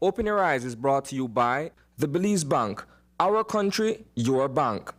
Open Your Eyes is brought to you by the Belize Bank. Our country, your bank.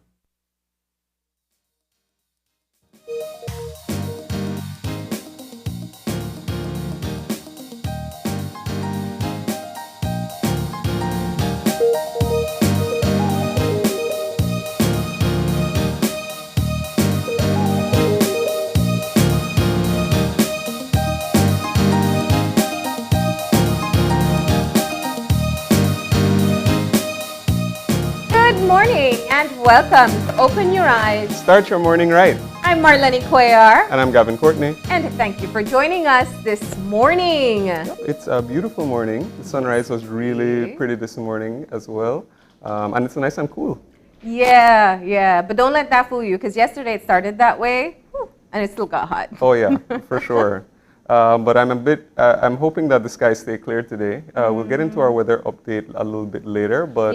Good morning and welcome to Open Your Eyes. Start your morning right. I'm Marlene Cuellar. And I'm Gavin Courtney. And thank you for joining us this morning. It's a beautiful morning. The sunrise was really pretty this morning as well. And it's nice and cool. Yeah. But don't let that fool you, because yesterday it started that way and it still got hot. Oh yeah, for sure. But I'm hoping that the skies stay clear today. We'll get into our weather update a little bit later. But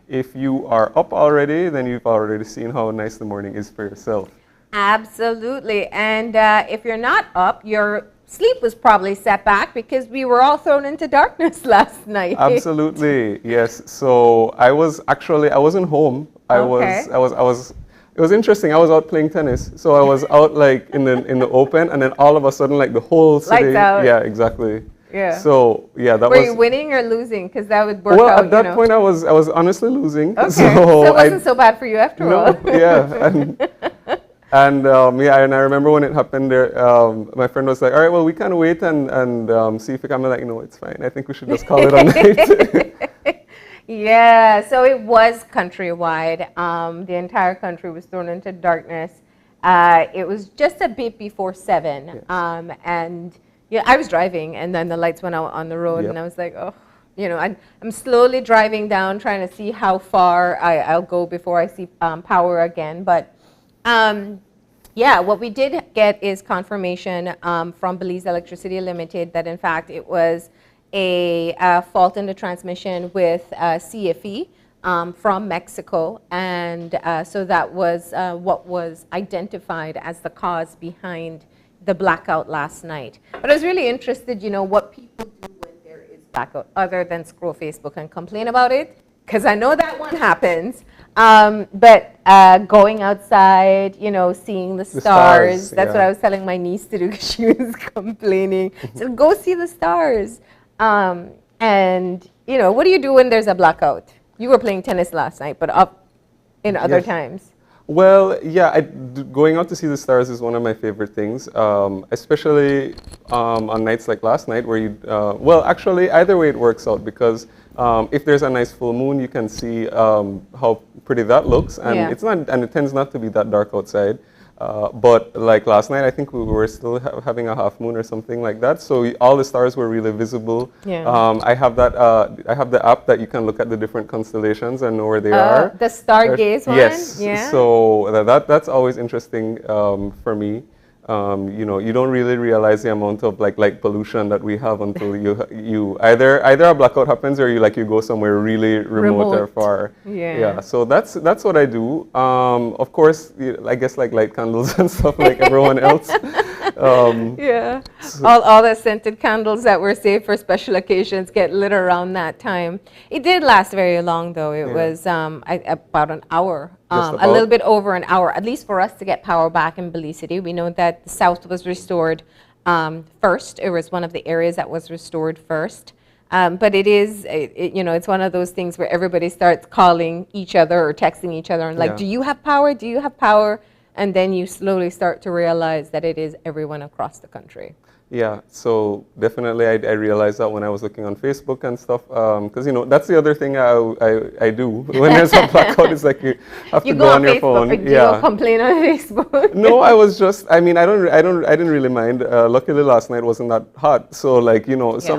if you are up already, then you've already seen how nice the morning is for yourself. Absolutely. And if you're not up, your sleep was probably set back because we were all thrown into darkness last night. Absolutely, yes. So I wasn't home. It was interesting. I was out playing tennis. So I was out like in the open, and then all of a sudden like the whole city. Lights out. Yeah, exactly. Yeah. So yeah, Were you winning or losing? Because that would work out. Well, at that point I was honestly losing. Okay. So it wasn't so bad for you after all. Yeah. And I remember when it happened there, my friend was like, all right, well, we can wait and see if we can. I'm like, no, it's fine. I think we should just call it a night. Yeah, so it was countrywide. The entire country was thrown into darkness. It was just a bit before 7. Yes. And I was driving, and then the lights went out on the road, and I was like, oh, I'm slowly driving down, trying to see how far I'll go before I see power again. But what we did get is confirmation from Belize Electricity Limited that in fact it was a fault in the transmission with CFE from Mexico, and so that was what was identified as the cause behind the blackout last night. But I was really interested, what people do when there is blackout other than scroll Facebook and complain about it, because I know that one happens. But going outside, seeing the stars, that's what I was telling my niece to do because she was complaining. So go see the stars. And, what do you do when there's a blackout? You were playing tennis last night, but up in other times. Well, yeah, going out to see the stars is one of my favorite things, especially on nights like last night where actually, either way it works out because if there's a nice full moon, you can see how pretty that looks, and it tends not to be that dark outside. But like last night, I think we were still having a half moon or something like that. So all the stars were really visible. Yeah. I have the app that you can look at the different constellations and know where they are. The Stargaze one? Yes. Yeah. So that's always interesting for me. You don't really realize the amount of light pollution that we have until you either a blackout happens or you go somewhere really remote or far. Yeah. So that's what I do. Of course, I guess light candles and stuff like everyone else. All the scented candles that were saved for special occasions get lit around that time. It did last very long though. It was about an hour. A little bit over an hour, at least for us to get power back in Belize City. We know that the south was restored first. It was one of the areas that was restored first. But it's one of those things where everybody starts calling each other or texting each other and do you have power? Do you have power? And then you slowly start to realize that it is everyone across the country. Yeah, so definitely I realized that when I was looking on Facebook and stuff, because that's the other thing I do when there's a blackout. It's you have to go on your phone. You don't complain on Facebook. No, I was just. I didn't really mind. Luckily, last night wasn't that hot, so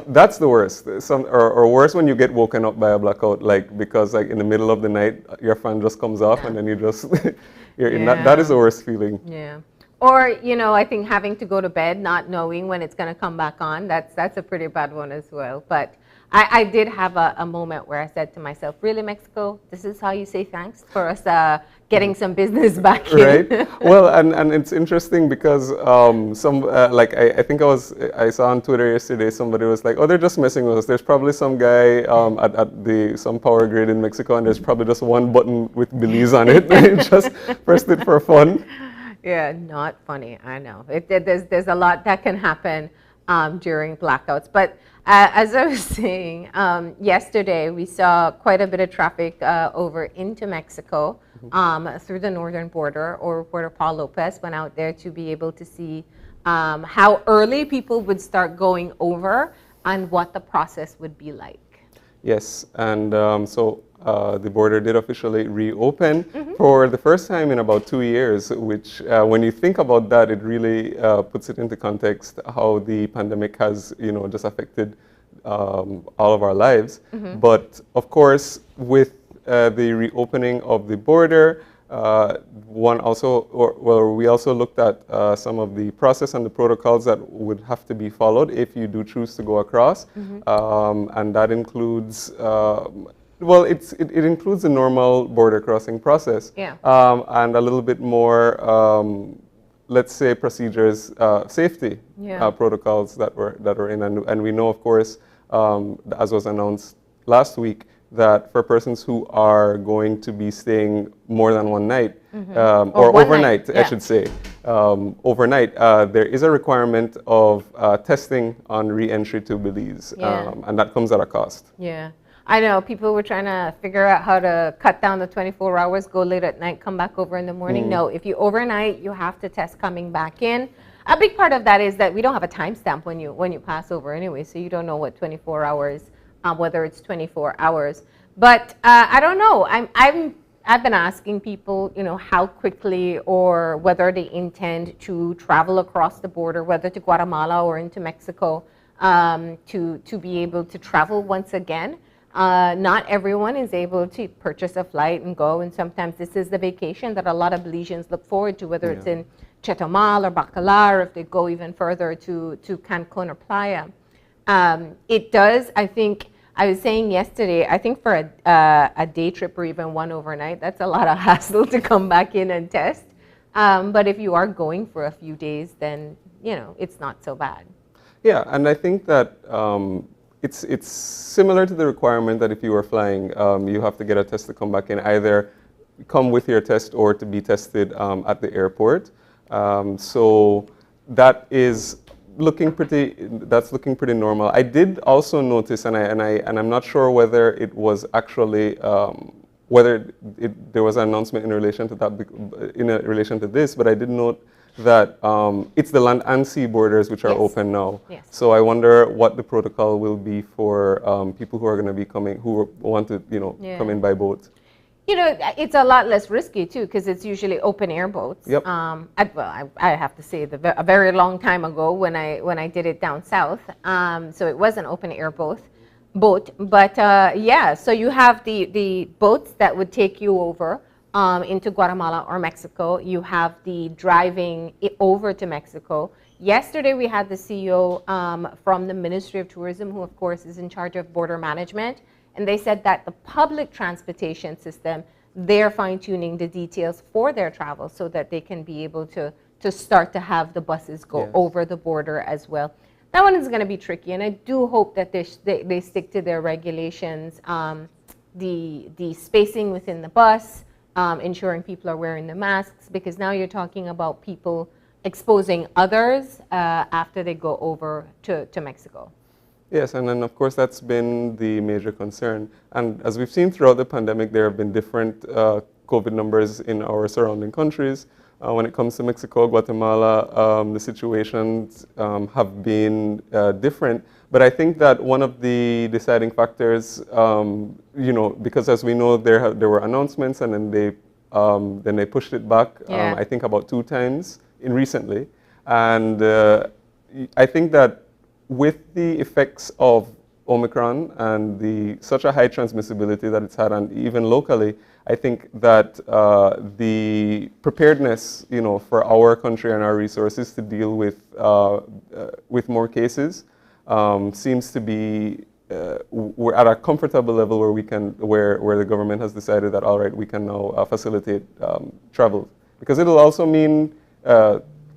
that's the worst. Or worse when you get woken up by a blackout, because in the middle of the night your fan just comes off and then you just you're in that is the worst feeling. Yeah. Or, I think having to go to bed, not knowing when it's going to come back on, that's a pretty bad one as well. But I did have a moment where I said to myself, really, Mexico, this is how you say thanks for us getting some business back in. Right. Well, and it's interesting because I think I saw on Twitter yesterday, somebody was like, oh, they're just messing with us. There's probably some guy at some power grid in Mexico, and there's probably just one button with Belize on it. And he just pressed it for fun. Yeah, not funny. I know. There's a lot that can happen during blackouts. But as I was saying, yesterday we saw quite a bit of traffic over into Mexico through the northern border, or Puerto Paul Lopez went out there to be able to see how early people would start going over and what the process would be like. Yes, and so the border did officially reopen for the first time in about 2 years, which when you think about that, it really puts it into context how the pandemic has, just affected all of our lives. But of course, with the reopening of the border, we also looked at some of the process and the protocols that would have to be followed if you do choose to go across, and that includes it includes the normal border crossing process, and a little bit more, let's say, procedures, safety protocols that were in, and we know, of course, as was announced last week, that for persons who are going to be staying more than one night, or overnight, I should say, overnight, there is a requirement of testing on re-entry to Belize, and that comes at a cost. Yeah. I know people were trying to figure out how to cut down the 24 hours, go late at night, come back over in the morning. No, if you overnight, you have to test coming back in. A big part of that is that we don't have a timestamp when you pass over anyway, so you don't know what 24 hours, whether it's 24 hours. But I don't know. I've been asking people, how quickly or whether they intend to travel across the border, whether to Guatemala or into Mexico, to be able to travel once again. Not everyone is able to purchase a flight and go, and sometimes this is the vacation that a lot of Belizeans look forward to, whether it's in Chetumal or Bacalar, or if they go even further to Cancun or Playa. It does, I think, I was saying yesterday, I think for a day trip or even one overnight, that's a lot of hassle to come back in and test. But if you are going for a few days, then, it's not so bad. Yeah, and I think that it's similar to the requirement that if you were flying, you have to get a test to come back in, either come with your test or to be tested at the airport. So that is looking pretty normal. I did also notice, and I'm not sure whether it was actually there was an announcement in relation to that, in relation to this, but I did note that it's the land and sea borders which are open now. Yes. So I wonder what the protocol will be for people who are going to be coming, who want to come in by boat. It's a lot less risky too, because it's usually open air boats. Yep. I have to say, a very long time ago when I did it down south, so it was an open air boat. But so you have the boats that would take you over into Guatemala or Mexico. You have the driving over to Mexico. Yesterday we had the CEO from the Ministry of Tourism, who of course is in charge of border management. And they said that the public transportation system, they're fine-tuning the details for their travel so that they can be able to start to have the buses go over the border as well. That one is going to be tricky, and I do hope that they stick to their regulations, the spacing within the bus, ensuring people are wearing the masks, because now you're talking about people exposing others after they go over to Mexico. Yes, and then of course that's been the major concern. And as we've seen throughout the pandemic, there have been different COVID numbers in our surrounding countries. When it comes to Mexico, Guatemala, the situations have been different. But I think that one of the deciding factors, because as we know, there were announcements, and then they pushed it back. I think about 2 times recently, and I think that with the effects of Omicron and such a high transmissibility that it's had, and even locally, I think that the preparedness, for our country and our resources to deal with more cases seems to be we're at a comfortable level where the government has decided that all right, we can now facilitate travel, because it'll also mean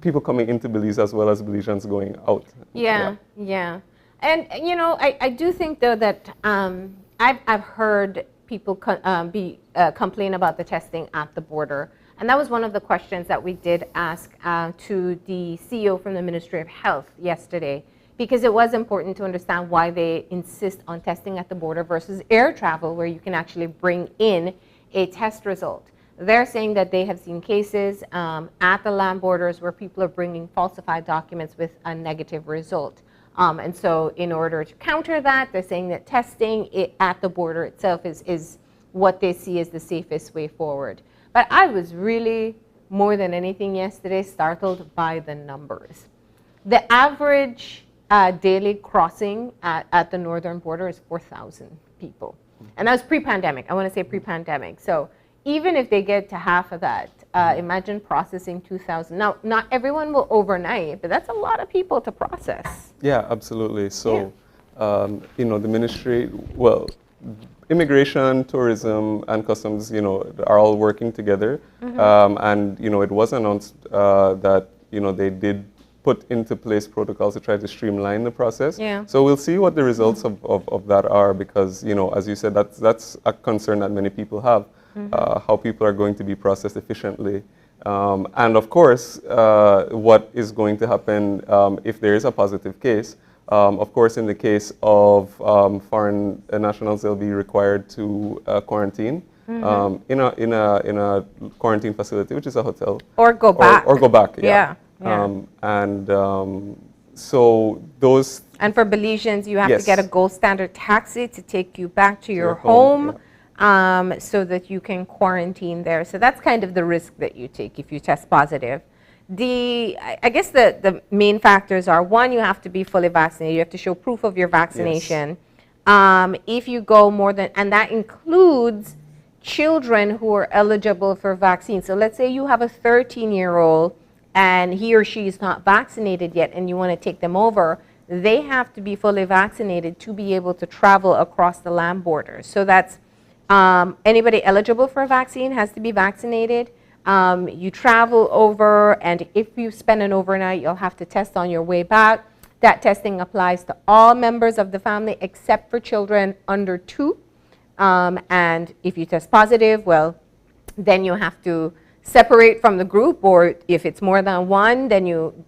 people coming into Belize as well as Belizeans going out. Yeah. And I do think though that I've heard people complain about the testing at the border, and that was one of the questions that we did ask to the CEO from the Ministry of Health yesterday, because it was important to understand why they insist on testing at the border versus air travel, where you can actually bring in a test result. They're saying that they have seen cases at the land borders where people are bringing falsified documents with a negative result. And so in order to counter that, they're saying that testing at the border itself is what they see as the safest way forward. But I was really, more than anything yesterday, startled by the numbers. The average daily crossing at the northern border is 4,000 people. And that was pre-pandemic. I want to say pre-pandemic. So even if they get to half of that, imagine processing 2,000. Now, not everyone will overnight, but that's a lot of people to process. Yeah, absolutely. So, the ministry, immigration, tourism, and customs, are all working together. And, it was announced that, they did put into place protocols to try to streamline the process. Yeah. So we'll see what the results of that are, because, as you said, that's a concern that many people have. How people are going to be processed efficiently. And of course, what is going to happen if there is a positive case. Of course, in the case of foreign nationals, they'll be required to quarantine in a quarantine facility, which is a hotel. Or go back. Or go back, yeah. So those... And for Belizeans, you have Yes. to get a gold standard taxi to take you back to your home. So that you can quarantine there. So that's kind of the risk that you take if you test positive. I guess the main factors are, one, you have to be fully vaccinated. You have to show proof of your vaccination. Yes. If you go more than, and that includes children who are eligible for vaccine. So let's say you have a 13-year-old and he or she is not vaccinated yet and you want to take them over, they have to be fully vaccinated to be able to travel across the land borders. So that's anybody eligible for a vaccine has to be vaccinated. You travel over, and if you spend an overnight, you'll have to test on your way back. That testing applies to all members of the family except for children under 2. And if you test positive, well, then you have to separate from the group, or if it's more than one, then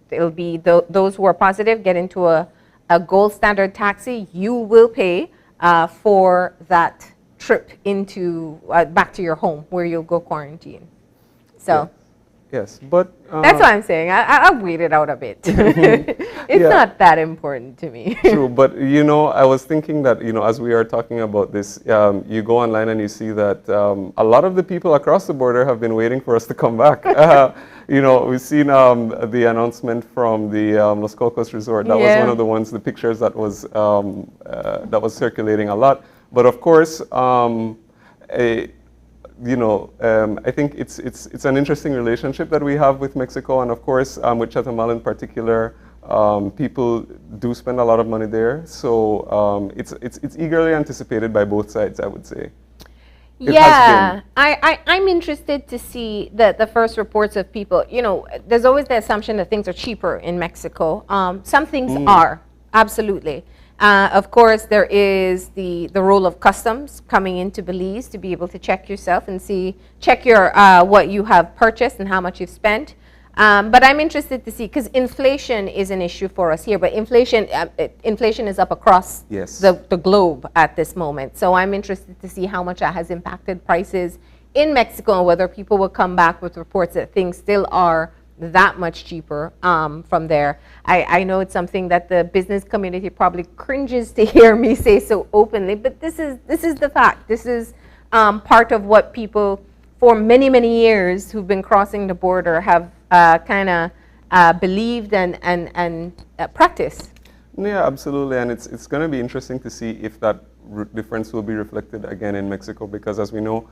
it'll be those who are positive get into a gold standard taxi. You will pay for that trip into back to your home where you'll go quarantine. So yes, but that's what I'm saying. I'll wait it out a bit. It's not that important to me. True, but I was thinking that as we are talking about this, you go online and you see that a lot of the people across the border have been waiting for us to come back. We've seen the announcement from the Los Cocos Resort. That was one of the ones, the pictures that was circulating a lot. But of course, I think it's an interesting relationship that we have with Mexico, and of course with Chetumal in particular, people do spend a lot of money there. So it's eagerly anticipated by both sides, I would say. I'm interested to see the first reports of people. There's always the assumption that things are cheaper in Mexico. Some things are, absolutely. Of course, there is the role of customs coming into Belize to be able to check yourself and check your what you have purchased and how much you've spent. But I'm interested to see, because inflation is an issue for us here, but inflation is up across the globe at this moment. So I'm interested to see how much that has impacted prices in Mexico, and whether people will come back with reports that things still are that much cheaper from there. I know it's something that the business community probably cringes to hear me say so openly, but this is the fact. This is part of what people for many, many years who've been crossing the border have kind of believed and practiced. Yeah, absolutely, and it's going to be interesting to see if that difference will be reflected again in Mexico, because as we know,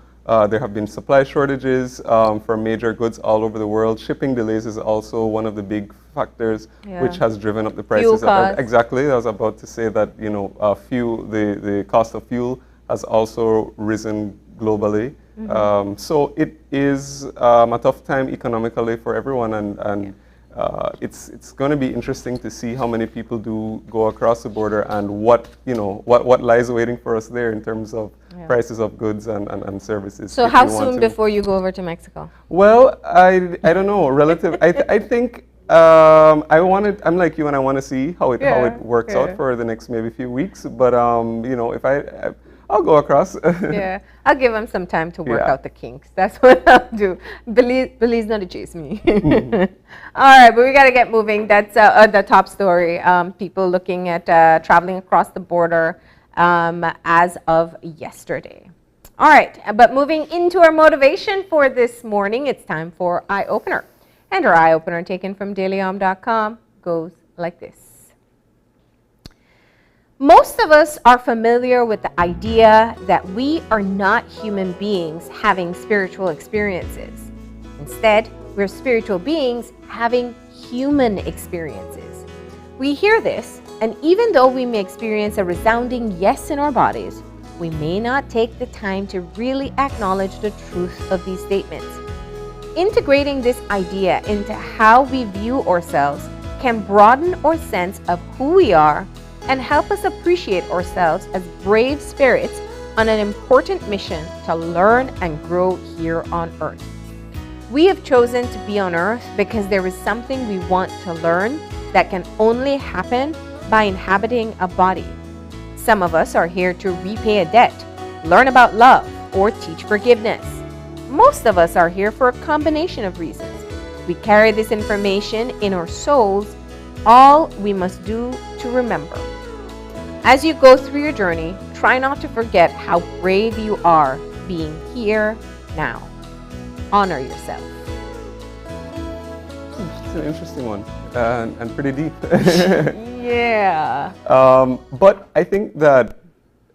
there have been supply shortages for major goods all over the world. Shipping delays is also one of the big factors which has driven up the prices. Fuel costs. Exactly, I was about to say that, you know, the cost of fuel has also risen globally. So it is a tough time economically for everyone, and it's going to be interesting to see how many people do go across the border, and what lies waiting for us there in terms of prices of goods and services. So how soon before you go over to Mexico? Well, I don't know. I think I'm like you, and I want to see how it works out for the next maybe few weeks. But you know, if I'll go across. Yeah, I'll give them some time to work out the kinks. That's what I'll do. Belize not to chase me. All right, but we got to get moving. That's the top story. People looking at traveling across the border as of yesterday. All right, but moving into our motivation for this morning, it's time for Eye Opener. And our Eye Opener, taken from dailyom.com, goes like this. Most of us are familiar with the idea that we are not human beings having spiritual experiences. Instead, we're spiritual beings having human experiences. We hear this, and even though we may experience a resounding yes in our bodies, we may not take the time to really acknowledge the truth of these statements. Integrating this idea into how we view ourselves can broaden our sense of who we are and help us appreciate ourselves as brave spirits on an important mission to learn and grow here on earth. We have chosen to be on earth because there is something we want to learn that can only happen by inhabiting a body. Some of us are here to repay a debt, learn about love, or teach forgiveness. Most of us are here for a combination of reasons. We carry this information in our souls. All we must do to remember. As you go through your journey, try not to forget how brave you are being here now. Honor yourself. It's an interesting one, and pretty deep. Yeah. But I think that,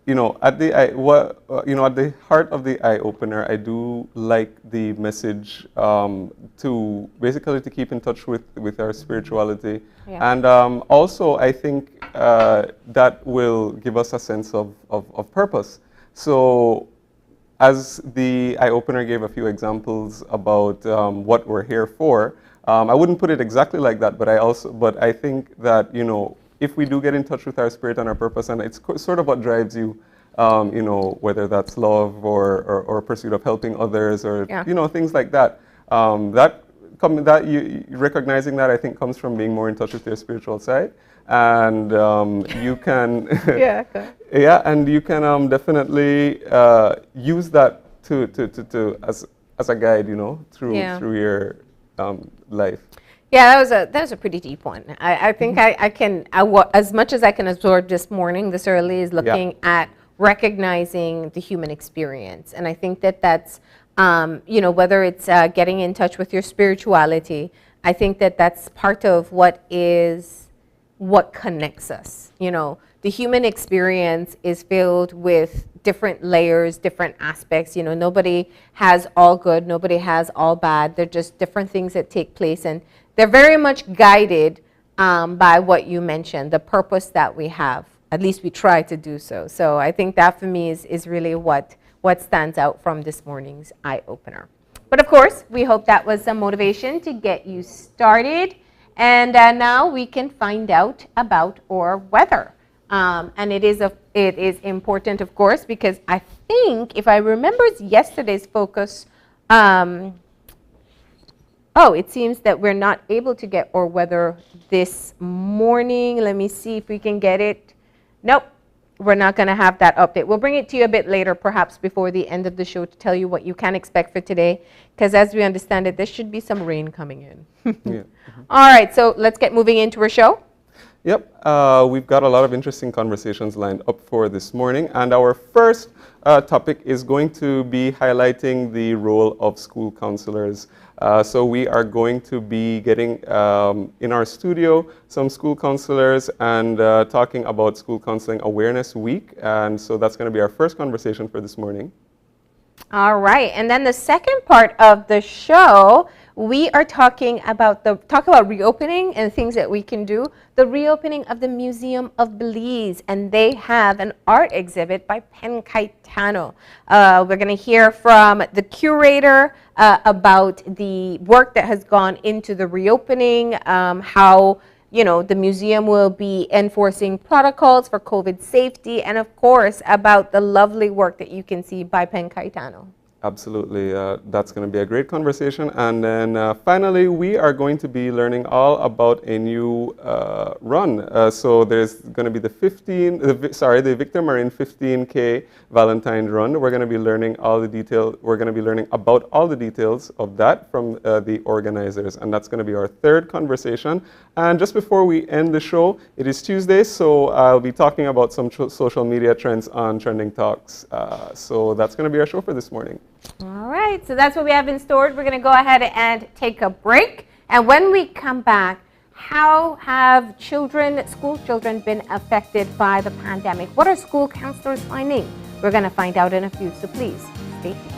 you know, at the heart of the Eye Opener, I do like the message to basically to keep in touch with our spirituality, and also I think that will give us a sense of purpose. So, as the Eye Opener gave a few examples about what we're here for, I wouldn't put it exactly like that, but I think that, you know, if we do get in touch with our spirit and our purpose, and it's sort of what drives you, you know, whether that's love or pursuit of helping others, or you know, things like that. Recognizing that, I think, comes from being more in touch with your spiritual side, and you can and you can definitely use that to as a guide, you know, through your life. Yeah, that was a pretty deep one. I think I can, as much as I can absorb this morning, this early, is looking at recognizing the human experience. And I think that's, you know, whether it's getting in touch with your spirituality, I think that's part of what connects us. You know, the human experience is filled with different layers, different aspects. You know, nobody has all good, nobody has all bad. They're just different things that take place, and they're very much guided by what you mentioned, the purpose that we have. At least we try to do so. So I think that for me is really what stands out from this morning's Eye Opener. But of course, we hope that was some motivation to get you started. And now we can find out about our weather. And it is important, of course, because I think, if I remember yesterday's focus, it seems that we're not able to get our weather this morning. Let me see if we can get it. Nope, we're not going to have that update. We'll bring it to you a bit later, perhaps before the end of the show, to tell you what you can expect for today, because as we understand it, there should be some rain coming in. All right, so let's get moving into our show. Yep, we've got a lot of interesting conversations lined up for this morning, and our first topic is going to be highlighting the role of school counselors. So we are going to be getting in our studio some school counselors and talking about School Counseling Awareness Week. And so that's going to be our first conversation for this morning. All right, and then the second part of the show, we are talking about reopening and things that we can do. The reopening of the Museum of Belize, and they have an art exhibit by Pen Caetano. We're going to hear from the curator about the work that has gone into the reopening, how the museum will be enforcing protocols for COVID safety, and of course, about the lovely work that you can see by Pen Caetano. Absolutely. That's going to be a great conversation. And then finally, we are going to be learning all about a new run. So there's going to be the Victor Marin 15K Valentine run. We're going to be learning all the details. We're going to be learning about all the details of that from the organizers. And that's going to be our third conversation. And just before we end the show, it is Tuesday, so I'll be talking about some social media trends on Trending Talks. So that's going to be our show for this morning. All right, so that's what we have in store. We're going to go ahead and take a break. And when we come back, how have school children been affected by the pandemic? What are school counselors finding? We're going to find out in a few, so please stay tuned.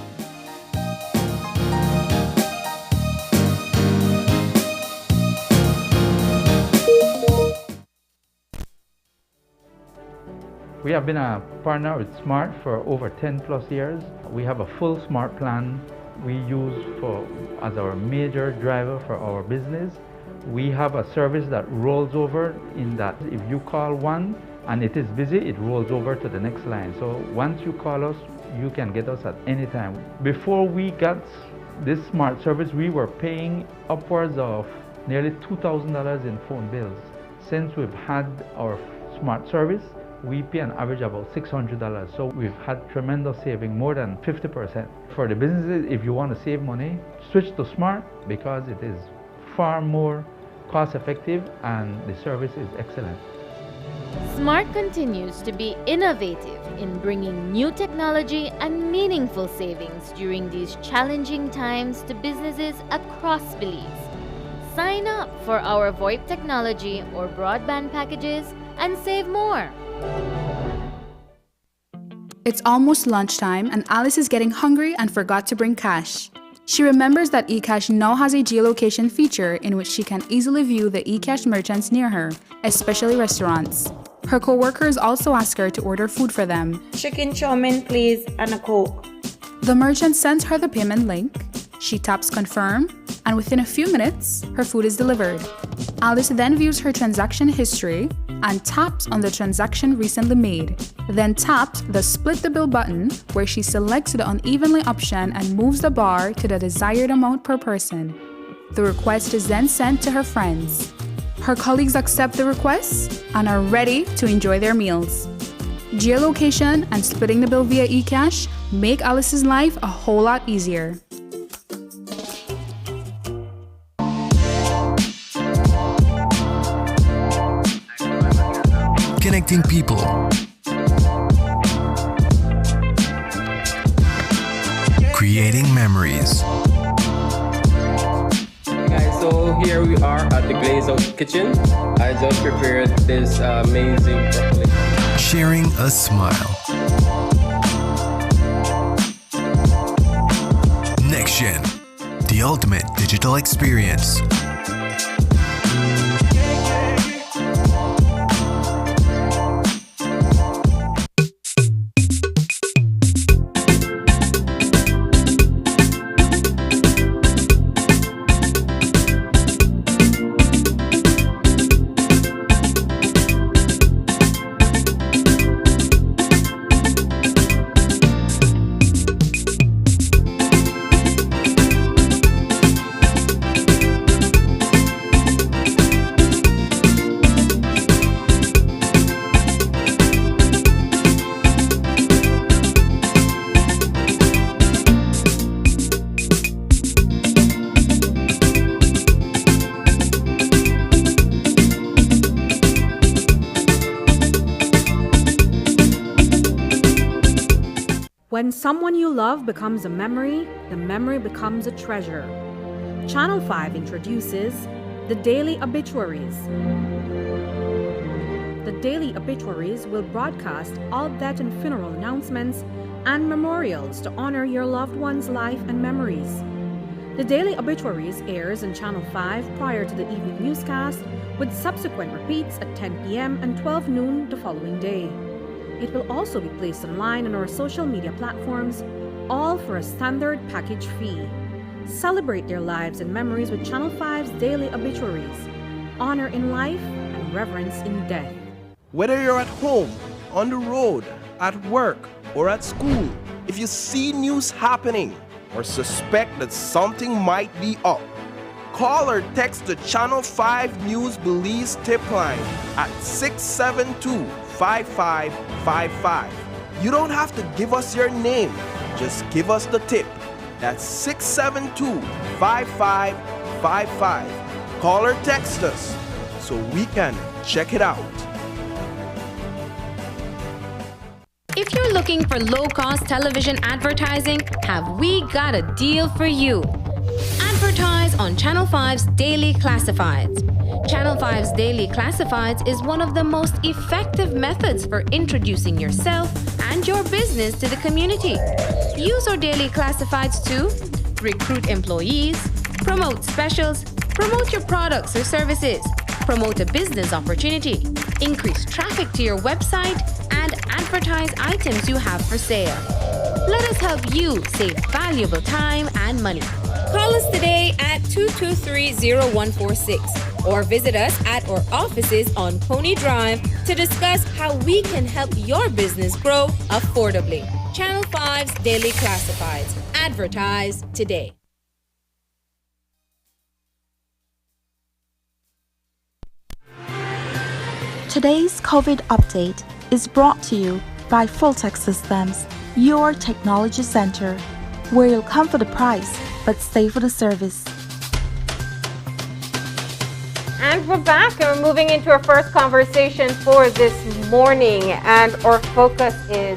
We have been a partner with Smart for over 10 plus years. We have a full Smart plan we use as our major driver for our business. We have a service that rolls over in that if you call one and it is busy, it rolls over to the next line. So once you call us, you can get us at any time. Before we got this Smart service, we were paying upwards of nearly $2,000 in phone bills. Since we've had our Smart service, we pay an average of about $600. So we've had tremendous saving, more than 50%. For the businesses, if you want to save money, switch to Smart because it is far more cost effective and the service is excellent. Smart continues to be innovative in bringing new technology and meaningful savings during these challenging times to businesses across Belize. Sign up for our VoIP technology or broadband packages and save more. It's almost lunchtime and Alice is getting hungry and forgot to bring cash. She remembers that eCash now has a geolocation feature in which she can easily view the eCash merchants near her, especially restaurants. Her co-workers also ask her to order food for them. Chicken chow mein, please, and a Coke. The merchant sends her the payment link. She taps confirm, and within a few minutes, her food is delivered. Alice then views her transaction history and taps on the transaction recently made. Then taps the split the bill button where she selects the unevenly option and moves the bar to the desired amount per person. The request is then sent to her friends. Her colleagues accept the request and are ready to enjoy their meals. Geolocation and splitting the bill via eCash make Alice's life a whole lot easier. Connecting people. Creating memories. Hey guys, so here we are at the Glaze Out Kitchen. I just prepared this amazing broccoli. Sharing a smile. Next Gen, the ultimate digital experience. When someone you love becomes a memory, the memory becomes a treasure. Channel 5 introduces the Daily Obituaries. The Daily Obituaries will broadcast all death and funeral announcements and memorials to honor your loved one's life and memories. The Daily Obituaries airs on Channel 5 prior to the evening newscast, with subsequent repeats at 10 p.m. and 12 noon the following day. It will also be placed online on our social media platforms, all for a standard package fee. Celebrate their lives and memories with Channel 5's Daily Obituaries. Honor in life and reverence in death. Whether you're at home, on the road, at work, or at school, if you see news happening or suspect that something might be up, call or text the Channel 5 News Belize tip line at 672-5555. You don't have to give us your name, just give us the tip. That's 672-5555. Call or text us so we can check it out. If you're looking for low-cost television advertising, have we got a deal for you? Advertise on Channel 5's Daily Classifieds. Channel 5's Daily Classifieds is one of the most effective methods for introducing yourself and your business to the community. Use our Daily Classifieds to recruit employees, promote specials, promote your products or services, promote a business opportunity, increase traffic to your website, and advertise items you have for sale. Let us help you save valuable time and money. Call us today at 223-0146 or visit us at our offices on Pony Drive to discuss how we can help your business grow affordably. Channel 5's Daily Classifieds. Advertise today. Today's COVID update is brought to you by Fulltech Systems, your technology center, where you'll come for the price but stay for the service. And we're back, and we're moving into our first conversation for this morning, and our focus is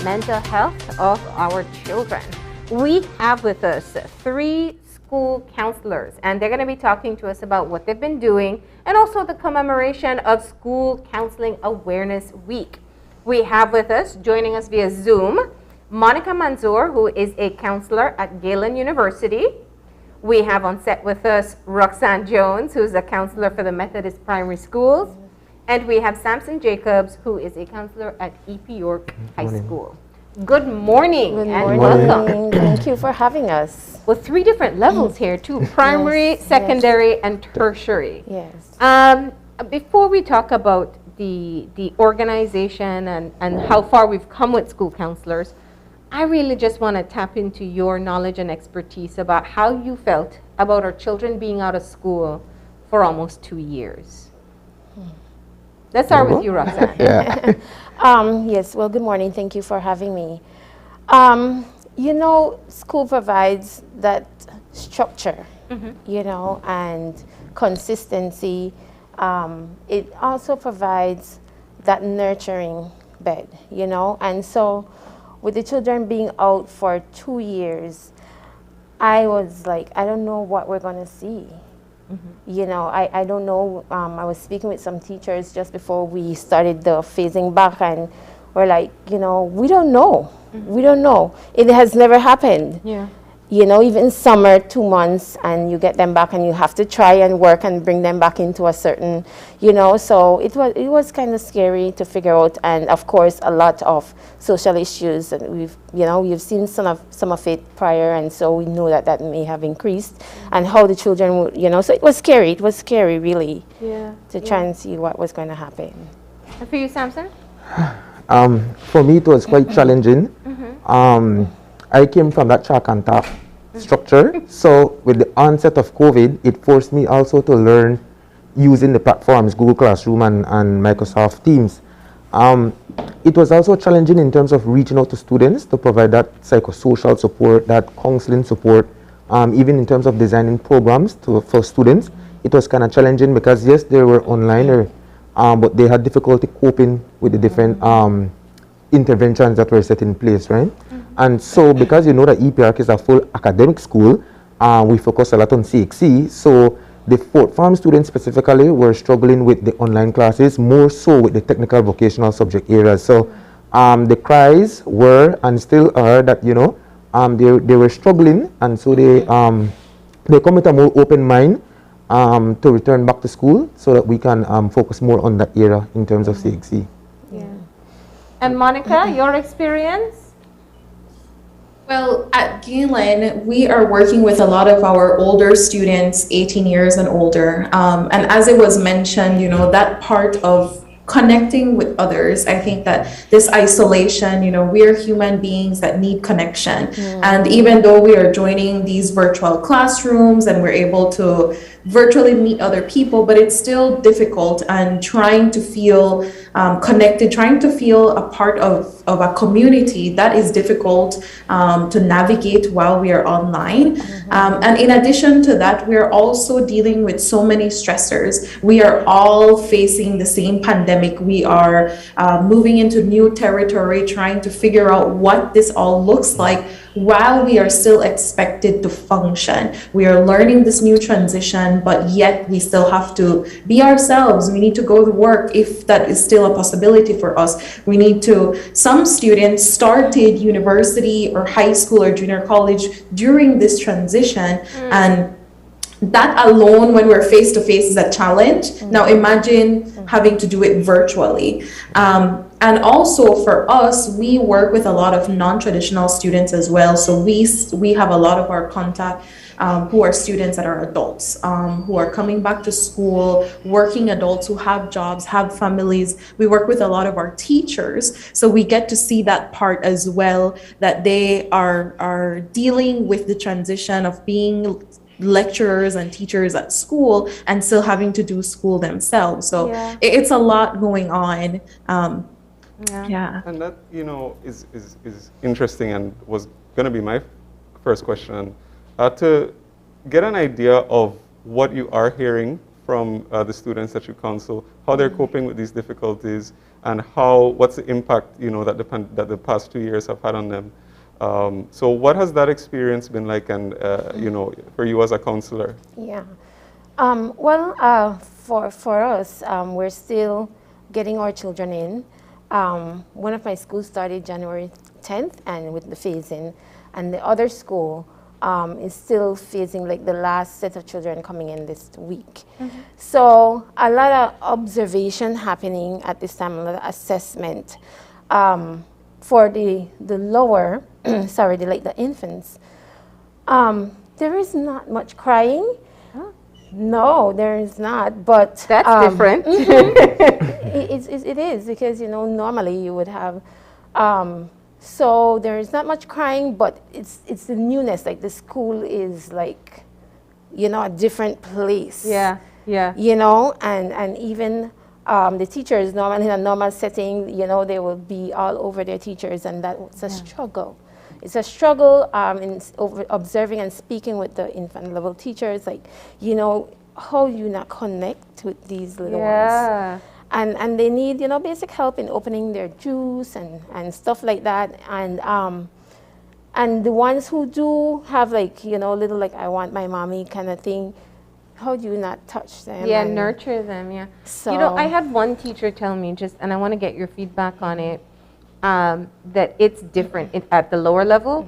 mental health of our children. We have with us 3 school counselors, and they're going to be talking to us about what they've been doing and also the commemoration of School Counseling Awareness Week. We have with us, joining us via Zoom, Monica Manzour, who is a counselor at Galen University. We have on set with us Roxanne Jones, who's a counselor for the Methodist Primary Schools. And we have Samson Jacobs, who is a counselor at E.P. York High School. Good morning. Good and morning. welcome. Thank you for having us. Well, 3 different levels here too, primary, Yes, secondary, and tertiary. Yes. Before we talk about the organization and how far we've come with school counselors, I really just want to tap into your knowledge and expertise about how you felt about our children being out of school for almost 2 years. Let's start with you, Roxanne. Yes, well, good morning. Thank you for having me. You know, school provides that structure, you know, and consistency. It also provides that nurturing bed, you know, and so with the children being out for 2 years, I was like, I don't know what we're going to see. You know, I don't know. I was speaking with some teachers just before we started the phasing back, and we're like, you know, we don't know. We don't know. It has never happened. Yeah. You know, even summer, 2 months, and you get them back, and you have to try and work and bring them back into a certain, you know. So it was kind of scary to figure out, and of course, a lot of social issues, and we've seen some of it prior, and so we know that may have increased, and how the children would, you know. So it was scary. It was scary, really. Yeah. To try and see what was going to happen. And for you, Samson? For me, it was quite challenging. I came from that track and tap structure, so with the onset of COVID, it forced me also to learn using the platforms Google Classroom and Microsoft Teams. It was also challenging in terms of reaching out to students to provide that psychosocial support, that counseling support, even in terms of designing programs for students. It was kind of challenging because yes, they were online, but they had difficulty coping with the different interventions that were set in place, right? And so because you know that EPRC is a full academic school, we focus a lot on CXC. So the fourth farm students specifically were struggling with the online classes, more so with the technical vocational subject areas. So the cries were and still are that, you know, they were struggling, and so they come with a more open mind to return back to school so that we can focus more on that area in terms of CXC. Yeah. And Monica, your experience? Well, at Galen, we are working with a lot of our older students, 18 years and older. And as it was mentioned, you know, that part of connecting with others, I think that this isolation, you know, we're human beings that need connection. And even though we are joining these virtual classrooms and we're able to virtually meet other people, but it's still difficult, and trying to feel connected, trying to feel a part of a community, that is difficult to navigate while we are online. And in addition to that, we're also dealing with so many stressors. We are all facing the same pandemic. We are moving into new territory, trying to figure out what this all looks like while we are still expected to function. We are learning this new transition, but yet we still have to be ourselves. We need to go to work if that is still a possibility for us. We need to, some students started university or high school or junior college during this transition, and that alone, when we're face to face, is a challenge. Now imagine having to do it virtually. And also for us, we work with a lot of non-traditional students as well. So we have a lot of our contact who are students that are adults, who are coming back to school, working adults who have jobs, have families. We work with a lot of our teachers. So we get to see that part as well, that they are dealing with the transition of being lecturers and teachers at school and still having to do school themselves. So it's a lot going on. And that, you know, is interesting, and was going to be my first question. To get an idea of what you are hearing from the students that you counsel, how they're coping with these difficulties, and what's the impact, you know, that the past 2 years have had on them. So what has that experience been like, and you know, for you as a counselor? Yeah. Well, for us, we're still getting our children in. One of my schools started January 10th, and with the phasing, and the other school is still phasing, like the last set of children coming in this week. So a lot of observation happening at this time, a lot of assessment. For the lower, sorry, the infants, there is not much crying. No, there is not, but that's different. It is, because, you know, normally you would have, so there is not much crying, but it's the newness, like the school is like, you know, a different place. Yeah. You know, and even the teachers, normally in a normal setting, you know, they will be all over their teachers, and that's a struggle. It's a struggle in observing and speaking with the infant level teachers, like, you know, how you not connect with these little ones. And they need, you know, basic help in opening their juice and stuff like that. And the ones who do have, like, you know, little, like, I want my mommy kind of thing, how do you not touch them? Yeah, nurture them, So, you know, I had one teacher tell me, and I want to get your feedback on it, that it's different at the lower level,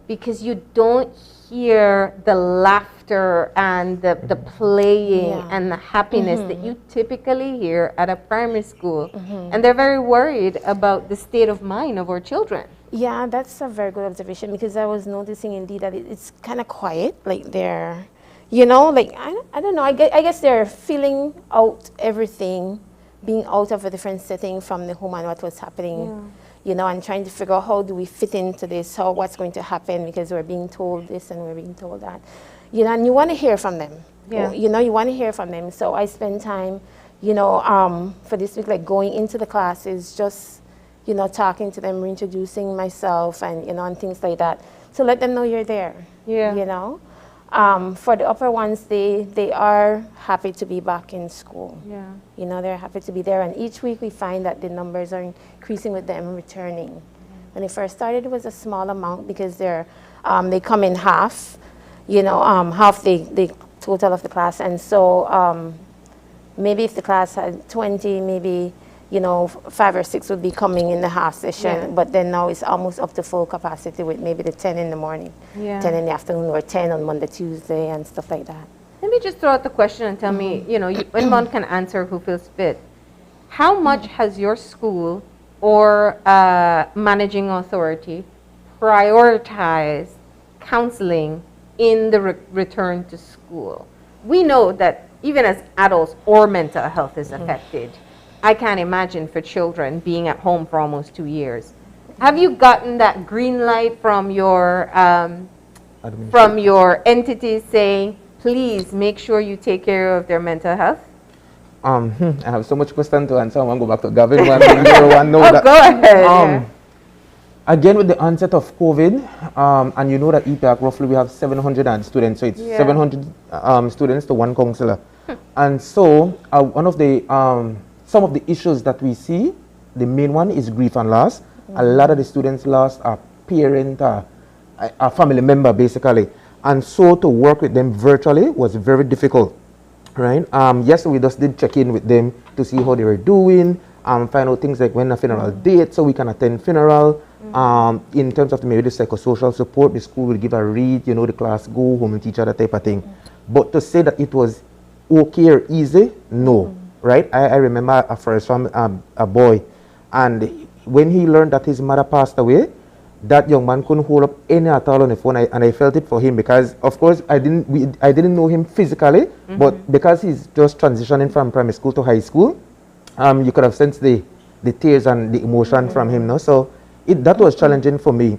because you don't hear the laughter and the playing and the happiness that you typically hear at a primary school. And they're very worried about the state of mind of our children. Yeah, that's a very good observation, because I was noticing indeed that it's kind of quiet, like they're, you know, like, I don't know, I guess they're feeling out everything, being out of a different setting from the home and what was happening. You know, and trying to figure out how do we fit into this, what's going to happen, because we're being told this and we're being told that. You know, and you want to hear from them. You know, you want to hear from them. So I spend time, you know, for this week, like going into the classes, just, you know, talking to them, reintroducing myself, and, you know, and things like that, to let them know you're there. You know. For the upper ones, they are happy to be back in school. You know, they're happy to be there, and each week we find that the numbers are increasing with them returning. When they first started, it was a small amount, because they come in half, half the total of the class. And so maybe if the class had 20, maybe 5 or 6 would be coming in the half session, but then now it's almost up to full capacity with maybe the 10 in the morning, 10 in the afternoon, or 10 on Monday, Tuesday, and stuff like that. Let me just throw out the question and tell me, anyone can answer who feels fit. How much has your school or managing authority prioritized counseling in the return to school? We know that even as adults, our mental health is affected. I can't imagine for children being at home for almost 2 years. Have you gotten that green light from your entities saying, please make sure you take care of their mental health? I have so much question to answer. I want to go back to Gavin. Go ahead. Again, with the onset of COVID, and you know that EPAC, roughly we have 700 students, so it's 700 students to one counselor. And so one of the some of the issues that we see, the main one is grief and loss. A lot of the students lost a parent, a family member basically. And so to work with them virtually was very difficult, right? Yes, we just did check in with them to see how they were doing, find out things like when a funeral date so we can attend funeral. In terms of maybe the psychosocial support, the school will give a read, the class go home and teach other type of thing. But to say that it was okay or easy, no. Right? I remember a first from a boy, and when he learned that his mother passed away, that young man couldn't hold up any at all on the phone, and I felt it for him because, of course, I didn't know him physically, but because he's just transitioning from primary school to high school, you could have sensed the tears and the emotion from him. No? So that was challenging for me.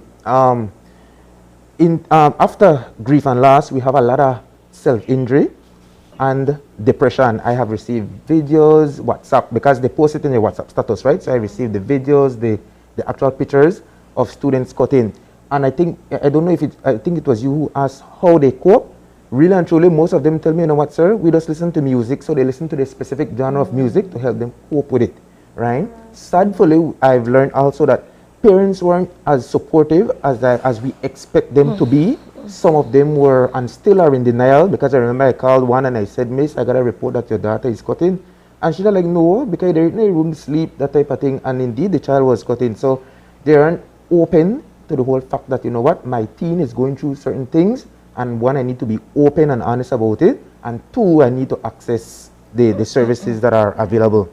After grief and loss, we have a lot of self-injury and depression. I have received videos, WhatsApp, because they post it in their WhatsApp status, right? So I received the videos, the actual pictures of students cut in. And I think it was you who asked how they cope. Really and truly, most of them tell me, you know what, sir, we just listen to music, so they listen to the specific genre of music to help them cope with it, right? Sadly, I've learned also that parents weren't as supportive as we expect them to be. Some of them were and still are in denial, because I remember I called one and I said, Miss, I got a report that your daughter is cut in. And she's like, no, because they're in a room sleep, that type of thing. And indeed, the child was cut in. So they aren't open to the whole fact that, you know what, my teen is going through certain things. And one, I need to be open and honest about it. And two, I need to access the services that are available.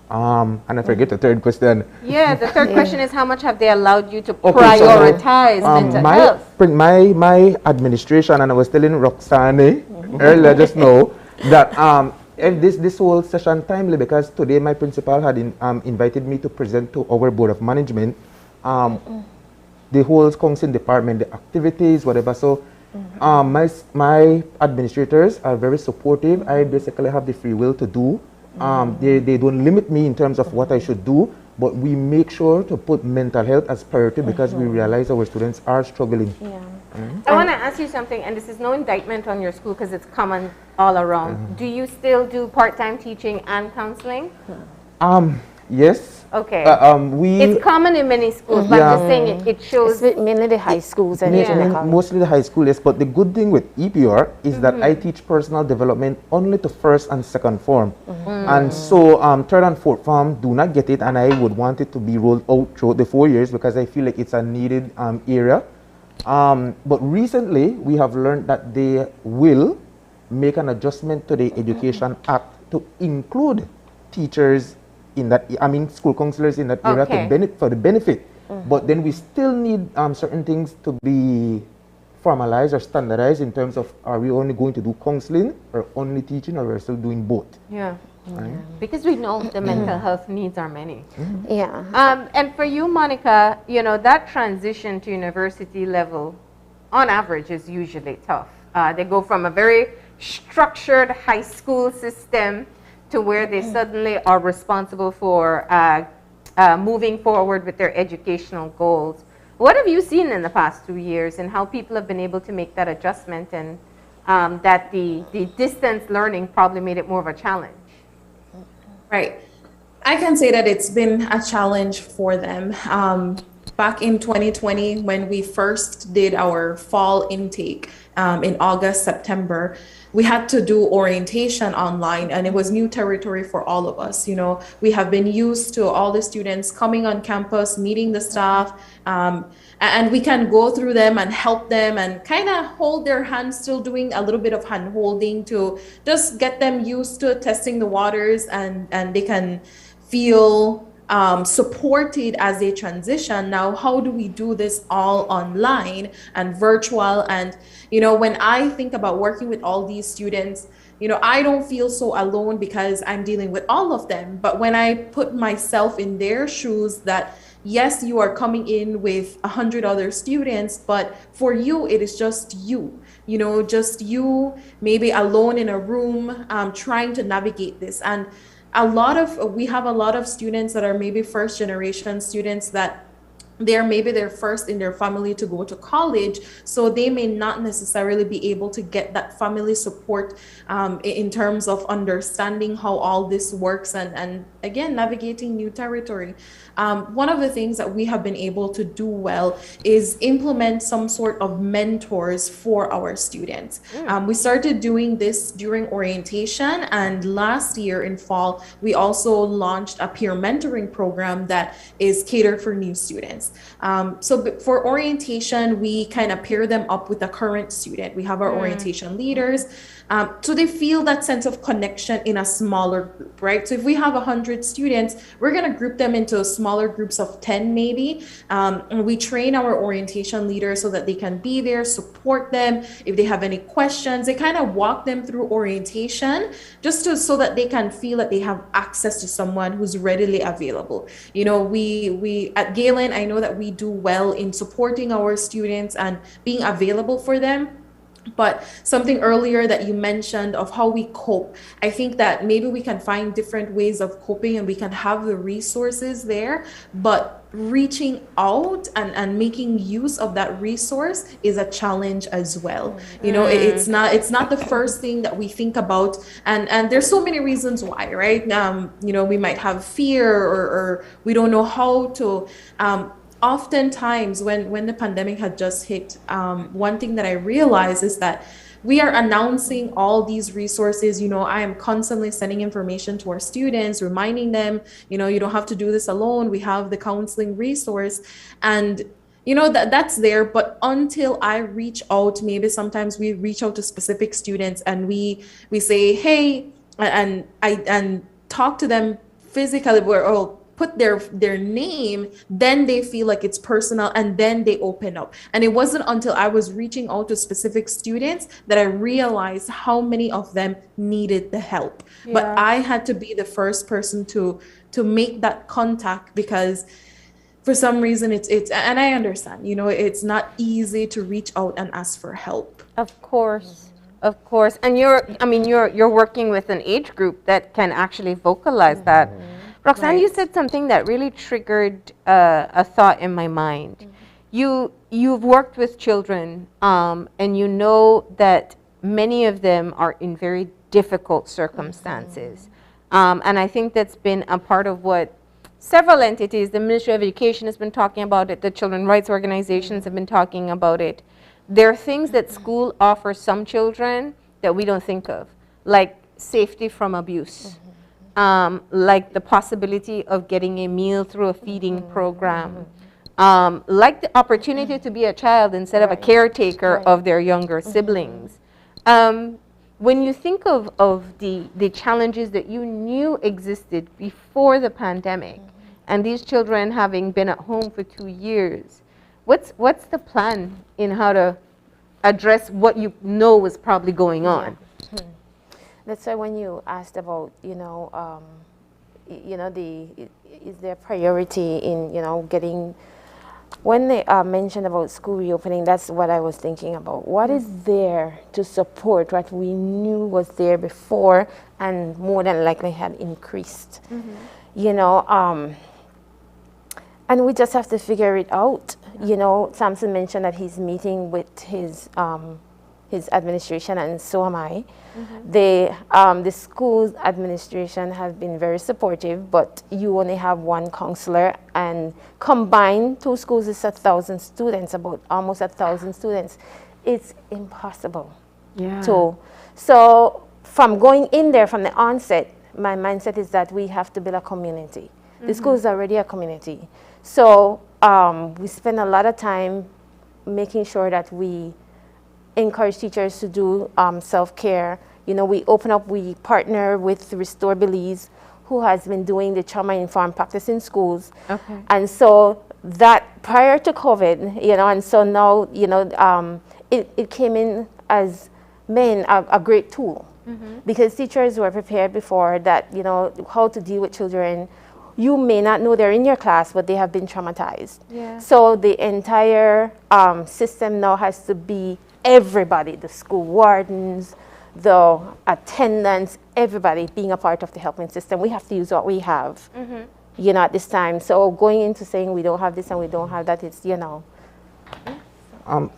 And I forget the third question. Yeah, the third question is, how much have they allowed you to prioritize mental health? My administration, and I was telling Roxanne earlier just now, that this whole session timely, because today my principal had invited me to present to our board of management the whole counseling department, the activities, whatever. So my administrators are very supportive. I basically have the free will to do. They don't limit me in terms of what I should do, but we make sure to put mental health as priority because we realize our students are struggling. I want to ask you something, and this is no indictment on your school because it's common all around. Do you still do part-time teaching and counseling? Yes. Okay. It's common in many schools, but I'm just saying it shows. It's mainly the high schools and mostly the high school, yes. But the good thing with EPR is that I teach personal development only to first and second form. And so third and fourth form do not get it, and I would want it to be rolled out throughout the 4 years because I feel like it's a needed area. But recently, we have learned that they will make an adjustment to the Education Act to include teachers in that, school counselors in that area for the benefit. But then we still need certain things to be formalized or standardized in terms of, are we only going to do counseling or only teaching, or we're still doing both? Because we know the mental health needs are many. And for you, Monica, that transition to university level, on average, is usually tough. They go from a very structured high school system to where they suddenly are responsible for moving forward with their educational goals. What have you seen in the past 2 years, and how people have been able to make that adjustment, and that the distance learning probably made it more of a challenge? Right. I can say that it's been a challenge for them. back in 2020 when we first did our fall intake in August, September, we had to do orientation online, and it was new territory for all of us. You know, we have been used to all the students coming on campus, meeting the staff, and we can go through them and help them and kind of hold their hands, still doing a little bit of hand holding to just get them used to testing the waters, and they can feel supported as they transition. Now, how do we do this all online and virtual? And, you know, when I think about working with all these students, you know, I don't feel so alone because I'm dealing with all of them. But when I put myself in their shoes, that yes, you are coming in with 100 other students, but for you, it is just you know, just you, maybe alone in a room, trying to navigate this. And we have a lot of students that are maybe first generation students that they're maybe their first in their family to go to college, so they may not necessarily be able to get that family support in terms of understanding how all this works, and again, navigating new territory. One of the things that we have been able to do well is implement some sort of mentors for our students. We started doing this during orientation, and last year in fall, we also launched a peer mentoring program that is catered for new students. So for orientation, we kind of pair them up with a current student. We have our orientation leaders. So they feel that sense of connection in a smaller group, right? So if we have 100 students, we're going to group them into smaller groups of 10 maybe. And we train our orientation leaders so that they can be there, support them. If they have any questions, they kind of walk them through orientation just so that they can feel that they have access to someone who's readily available. You know, we at Galen, I know that we do well in supporting our students and being available for them. But something earlier that you mentioned of how we cope, I think that maybe we can find different ways of coping and we can have the resources there, but reaching out and making use of that resource is a challenge as well. You know, it's not the first thing that we think about, and there's so many reasons why, right? You know, we might have fear or we don't know how to oftentimes when the pandemic had just hit, one thing that I realized is that we are announcing all these resources. You know, I am constantly sending information to our students, reminding them, you know, you don't have to do this alone. We have the counseling resource, and you know, that's there. But until I reach out, maybe sometimes we reach out to specific students and we say, hey, and talk to them physically, or put their name, then they feel like it's personal, and then they open up. And it wasn't until I was reaching out to specific students that I realized how many of them needed the help. Yeah. But I had to be the first person to make that contact, because for some reason it's and I understand, you know, it's not easy to reach out and ask for help. Of course. And you're working with an age group that can actually vocalize that. Roxanne, you said something that really triggered a thought in my mind. You've worked with children, and you know that many of them are in very difficult circumstances. And I think that's been a part of what several entities, the Ministry of Education has been talking about it, the children's rights organizations have been talking about it. There are things that school offers some children that we don't think of, like safety from abuse. Like the possibility of getting a meal through a feeding program, like the opportunity to be a child instead of a caretaker of their younger siblings. When you think of the challenges that you knew existed before the pandemic, and these children having been at home for 2 years, what's the plan in how to address what you know was probably going on? That's why when you asked about, is there priority in, getting, when they mentioned about school reopening, that's what I was thinking about. What is there to support what we knew was there before and more than likely had increased? And we just have to figure it out. Samson mentioned that he's meeting with his his administration, and so am I. The school administration have been very supportive, but you only have one counselor, and combined 2 schools is 1,000 students, about almost 1,000 students. It's impossible. Yeah. So from going in there from the onset, my mindset is that we have to build a community. The school is already a community. So we spend a lot of time making sure that we encourage teachers to do self-care. You know, we partner with Restore Belize, who has been doing the trauma-informed practice in schools. Okay. And so that prior to COVID, you know, and so now, you know, it came in as a great tool. Because teachers were prepared before that, you know, how to deal with children. You may not know they're in your class, but they have been traumatized. Yeah. So the entire system now has to be everybody, the school wardens, the attendants, everybody being a part of the helping system. We have to use what we have, you know, at this time. So going into saying we don't have this and we don't have that, it's, you know.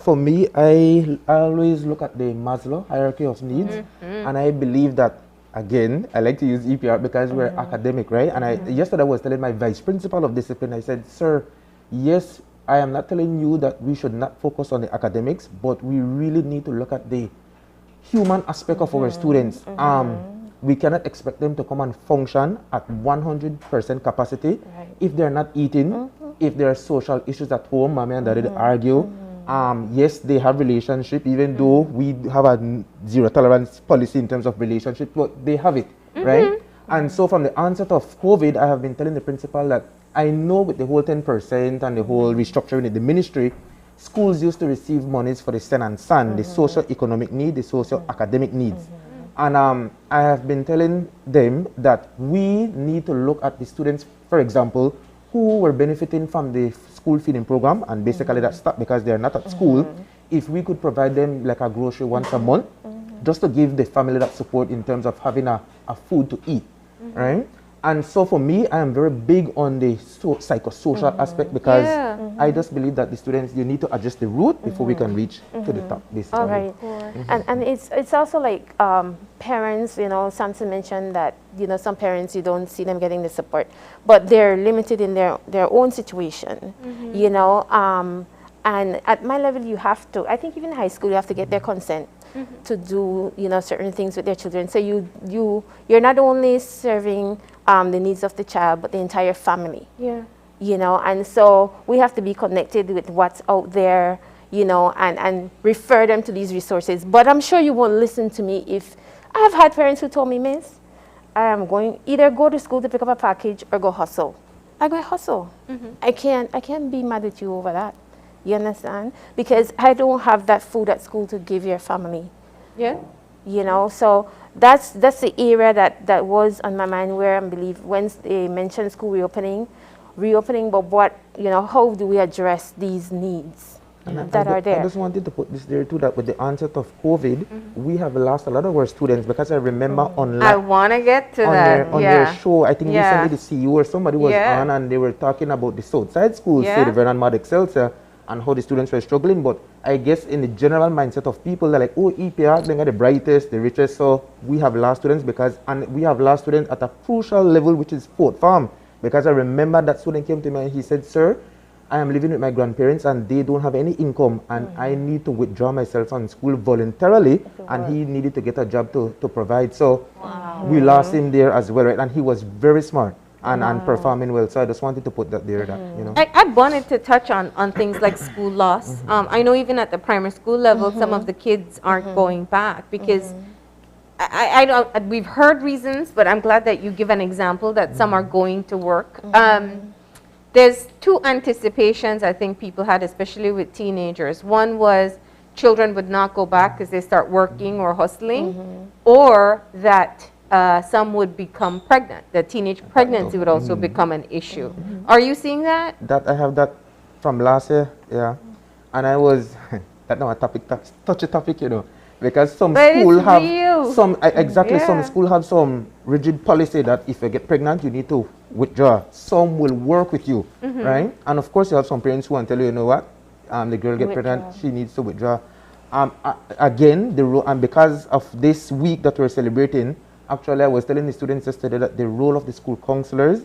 For me, I always look at the Maslow hierarchy of needs, and I believe that, again, I like to use EPR because we're academic, right? And yesterday I was telling my vice principal of discipline, I said, sir, yes, I am not telling you that we should not focus on the academics, but we really need to look at the human aspect of our students. We cannot expect them to come and function at 100% capacity if they're not eating, if there are social issues at home, mommy and daddy argue. Yes, they have relationship, even though we have a zero tolerance policy in terms of relationship, but they have it, right? And so from the onset of COVID, I have been telling the principal that I know with the whole 10% and the whole restructuring in the ministry, schools used to receive monies for the son and son, the socio-economic need, the socio-academic needs. And I have been telling them that we need to look at the students, for example, who were benefiting from the school feeding program, and basically that stopped because they're not at school. If we could provide them like a grocery once a month, just to give the family that support in terms of having a food to eat, right? And so for me, I am very big on the psychosocial aspect because I just believe that the students, you need to adjust the route before we can reach to the top, basically. All right. And it's also like parents, you know, Samson mentioned that, you know, some parents, you don't see them getting the support, but they're limited in their own situation, you know. And at my level, you have to, I think even high school, you have to get their consent to do, you know, certain things with their children. So you're not only serving the needs of the child, but the entire family. Yeah. You know, and so we have to be connected with what's out there, you know, and refer them to these resources. But I'm sure you won't listen to me if I have had parents who told me, Miss, I am going either go to school to pick up a package or go hustle. I go hustle. I can't be mad at you over that. You understand? Because I don't have that food at school to give your family. Yeah. You know, so that's the area that was on my mind where I believe when they mentioned school reopening, but what, you know, how do we address these needs that are there? I just wanted to put this there too, that with the onset of COVID, we have lost a lot of our students because I remember on I want to get to that. On their show, I think recently the CEO or somebody was on and they were talking about the Southside schools, say the Vernon Mod Excelsior, and how the students were struggling. But I guess in the general mindset of people, they're like, oh, EPR, they're the brightest, the richest, so we have lost students and we have lost students at a crucial level, which is fourth form. Because I remember that student came to me and he said, sir, I am living with my grandparents and they don't have any income and I need to withdraw myself from school voluntarily, and he needed to get a job to provide. So we lost him there as well, right? And he was very smart and performing well. So I just wanted to put that there, that, you know. I wanted to touch on things like school loss. I know even at the primary school level, some of the kids aren't going back because I don't, we've heard reasons, but I'm glad that you give an example that some are going to work. There's two anticipations I think people had, especially with teenagers. One was children would not go back because they start working or hustling, or that some would become pregnant. The teenage pregnancy would also become an issue. Are you seeing that? That I have that from last year, and I was that's not a topic, touchy topic, you know, because some school have some school have some rigid policy that if you get pregnant, you need to withdraw. Some will work with you, right? And of course, you have some parents who will tell you, you know what, the girl get pregnant, she needs to withdraw. Again, and because of this week that we're celebrating, actually I was telling the students yesterday that the role of the school counselors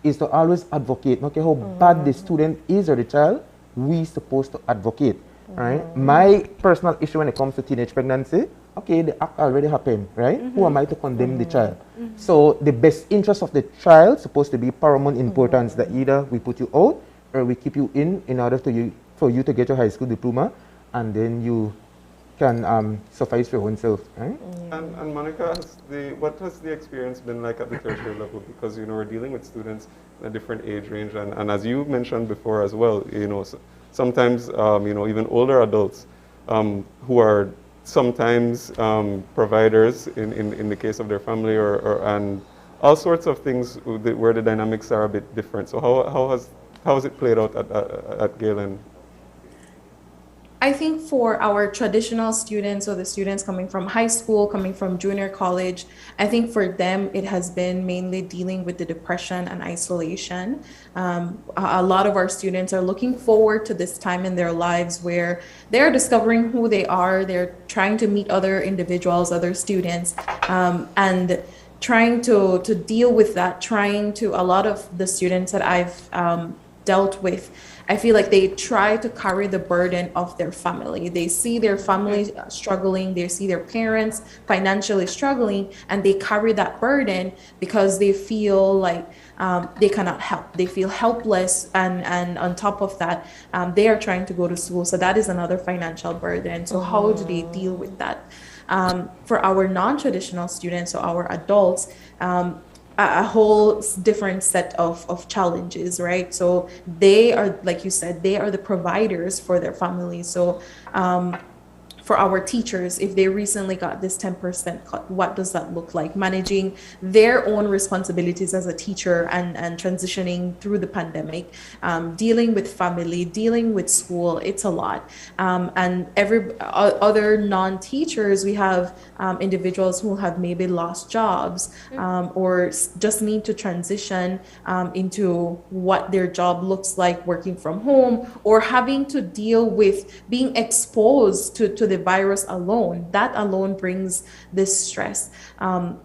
is to always advocate. No matter how bad the student is or the child, we're supposed to advocate. Right? My personal issue when it comes to teenage pregnancy, okay, the act already happened, right? Who am I to condemn the child? So the best interest of the child supposed to be paramount importance, that either we put you out or we keep you in order for you to get your high school diploma, and then you can suffice for your own self, right? And Monica, what has the experience been like at the tertiary level? Because, you know, we're dealing with students in a different age range, and as you mentioned before as well, you know, sometimes, you know, even older adults who are sometimes providers in the case of their family, and all sorts of things where the dynamics are a bit different. So how has it played out at Galen? I think for our traditional students, or the students coming from high school, coming from junior college, I think for them it has been mainly dealing with the depression and isolation. A lot of our students are looking forward to this time in their lives where they're discovering who they are, they're trying to meet other individuals, other students, and trying to deal with that, a lot of the students that I've dealt with, I feel like they try to carry the burden of their family. They see their family struggling, they see their parents financially struggling, and they carry that burden because they feel like they cannot help. They feel helpless, and on top of that, they are trying to go to school. So that is another financial burden. So how do they deal with that? For our non-traditional students, so our adults, a whole different set of challenges, right? So they are, like you said, they are the providers for their families. So for our teachers, if they recently got this 10% cut, what does that look like? Managing their own responsibilities as a teacher and transitioning through the pandemic, dealing with family, dealing with school, it's a lot. And other non-teachers, we have individuals who have maybe lost jobs or just need to transition into what their job looks like working from home, or having to deal with being exposed to the virus alone. That alone brings this stress.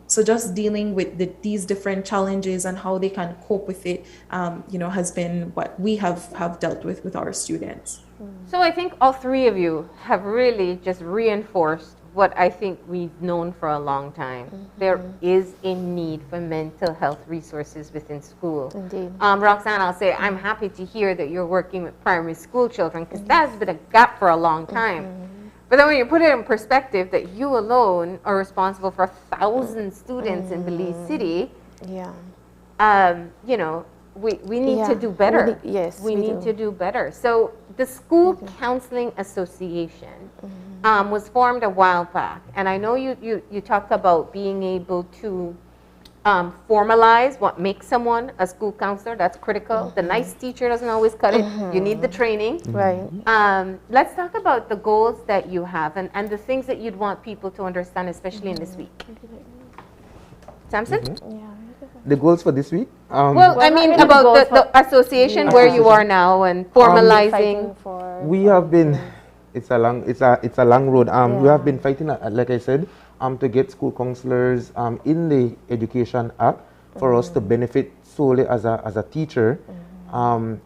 So just dealing with these different challenges and how they can cope with it, has been what we have dealt with our students. So I think all three of you have really just reinforced what I think we've known for a long time. There is a need for mental health resources within school. Indeed. Roxanne, I'll say I'm happy to hear that you're working with primary school children, because that's been a gap for a long time. But then when you put it in perspective that you alone are responsible for 1,000 students in Belize City, we need to do better. We need to do better. So the School Counseling Association was formed a while back, and I know you talked about being able to formalize what makes someone a school counselor. That's critical. The nice teacher doesn't always cut it. You need the training. Right. Let's talk about the goals that you have and the things that you'd want people to understand, especially in this week. Samson? The goals for this week? Well, I mean about the association where you are now and formalizing. We have been, it's a long road. We have been fighting, like I said, to get school counselors in the Education Act for us to benefit solely as a teacher.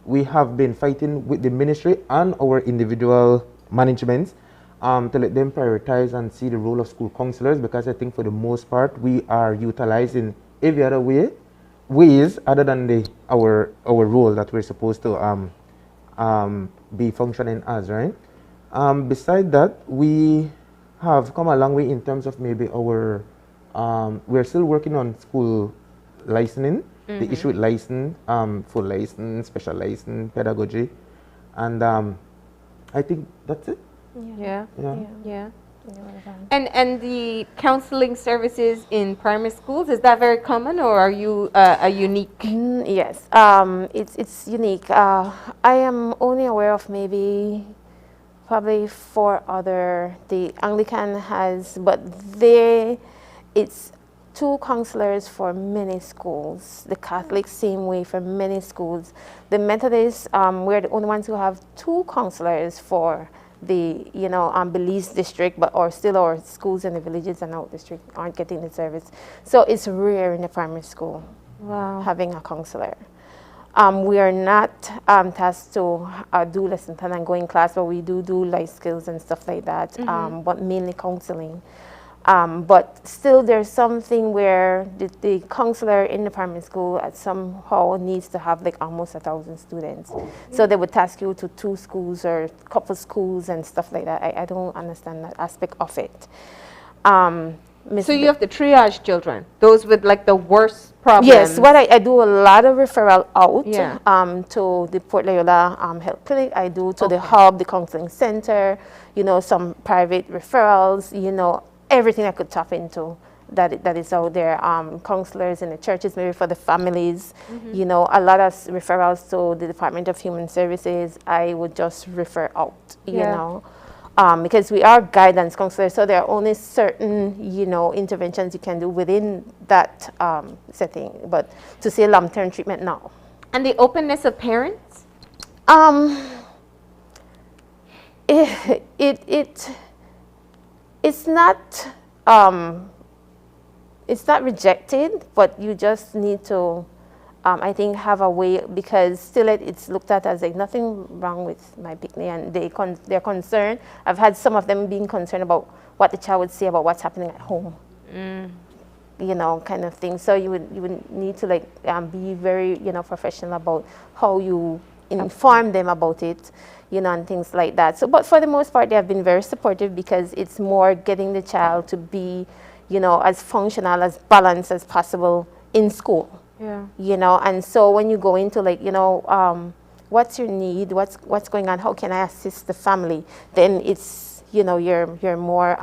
We have been fighting with the ministry and our individual managements to let them prioritize and see the role of school counselors, because I think for the most part we are utilizing every other ways other than our role that we're supposed to be functioning as, right? Beside that, we have come a long way in terms of maybe our, we're still working on school licensing, the issue with license, full license, special license, pedagogy, and I think that's it. Yeah. And the counseling services in primary schools, is that very common, or are you a unique? Yes, it's unique. I am only aware of probably 4 other. The Anglican has, but it's 2 counselors for many schools. The Catholic same way for many schools. The Methodists, we're the only ones who have 2 counselors for the Belize district, but or still our schools in the villages and out district aren't getting the service. So it's rare in the primary school having a counselor. We are not tasked to do lesson plan and go in class, but we do life skills and stuff like that, but mainly counseling. But still there's something where the counselor in the primary school somehow needs to have like almost 1,000 students. So they would task you to 2 schools or a couple schools and stuff like that. I don't understand that aspect of it. So you have to triage children, those with like the worst problems. Yes, what I do a lot of referral out to the Port Loyola Health Clinic. I do to the hub, the counseling center, some private referrals, everything I could tap into that is out there. Counselors in the churches, maybe for the families, a lot of referrals to the Department of Human Services. I would just refer out, because we are guidance counselors, so there are only certain, interventions you can do within that setting. But to say long-term treatment, no. And the openness of parents? It's not rejected, but you just need to, I think, have a way, because still it's looked at as like nothing wrong with my picnic, and they're concerned. I've had some of them being concerned about what the child would say about what's happening at home, kind of thing. So you would need to be very professional about how you inform them about it, and things like that. So, but for the most part, they have been very supportive, because it's more getting the child to be, as functional, as balanced as possible in school. Yeah. And so when you go into what's your need, what's going on, how can I assist the family, then it's, you're more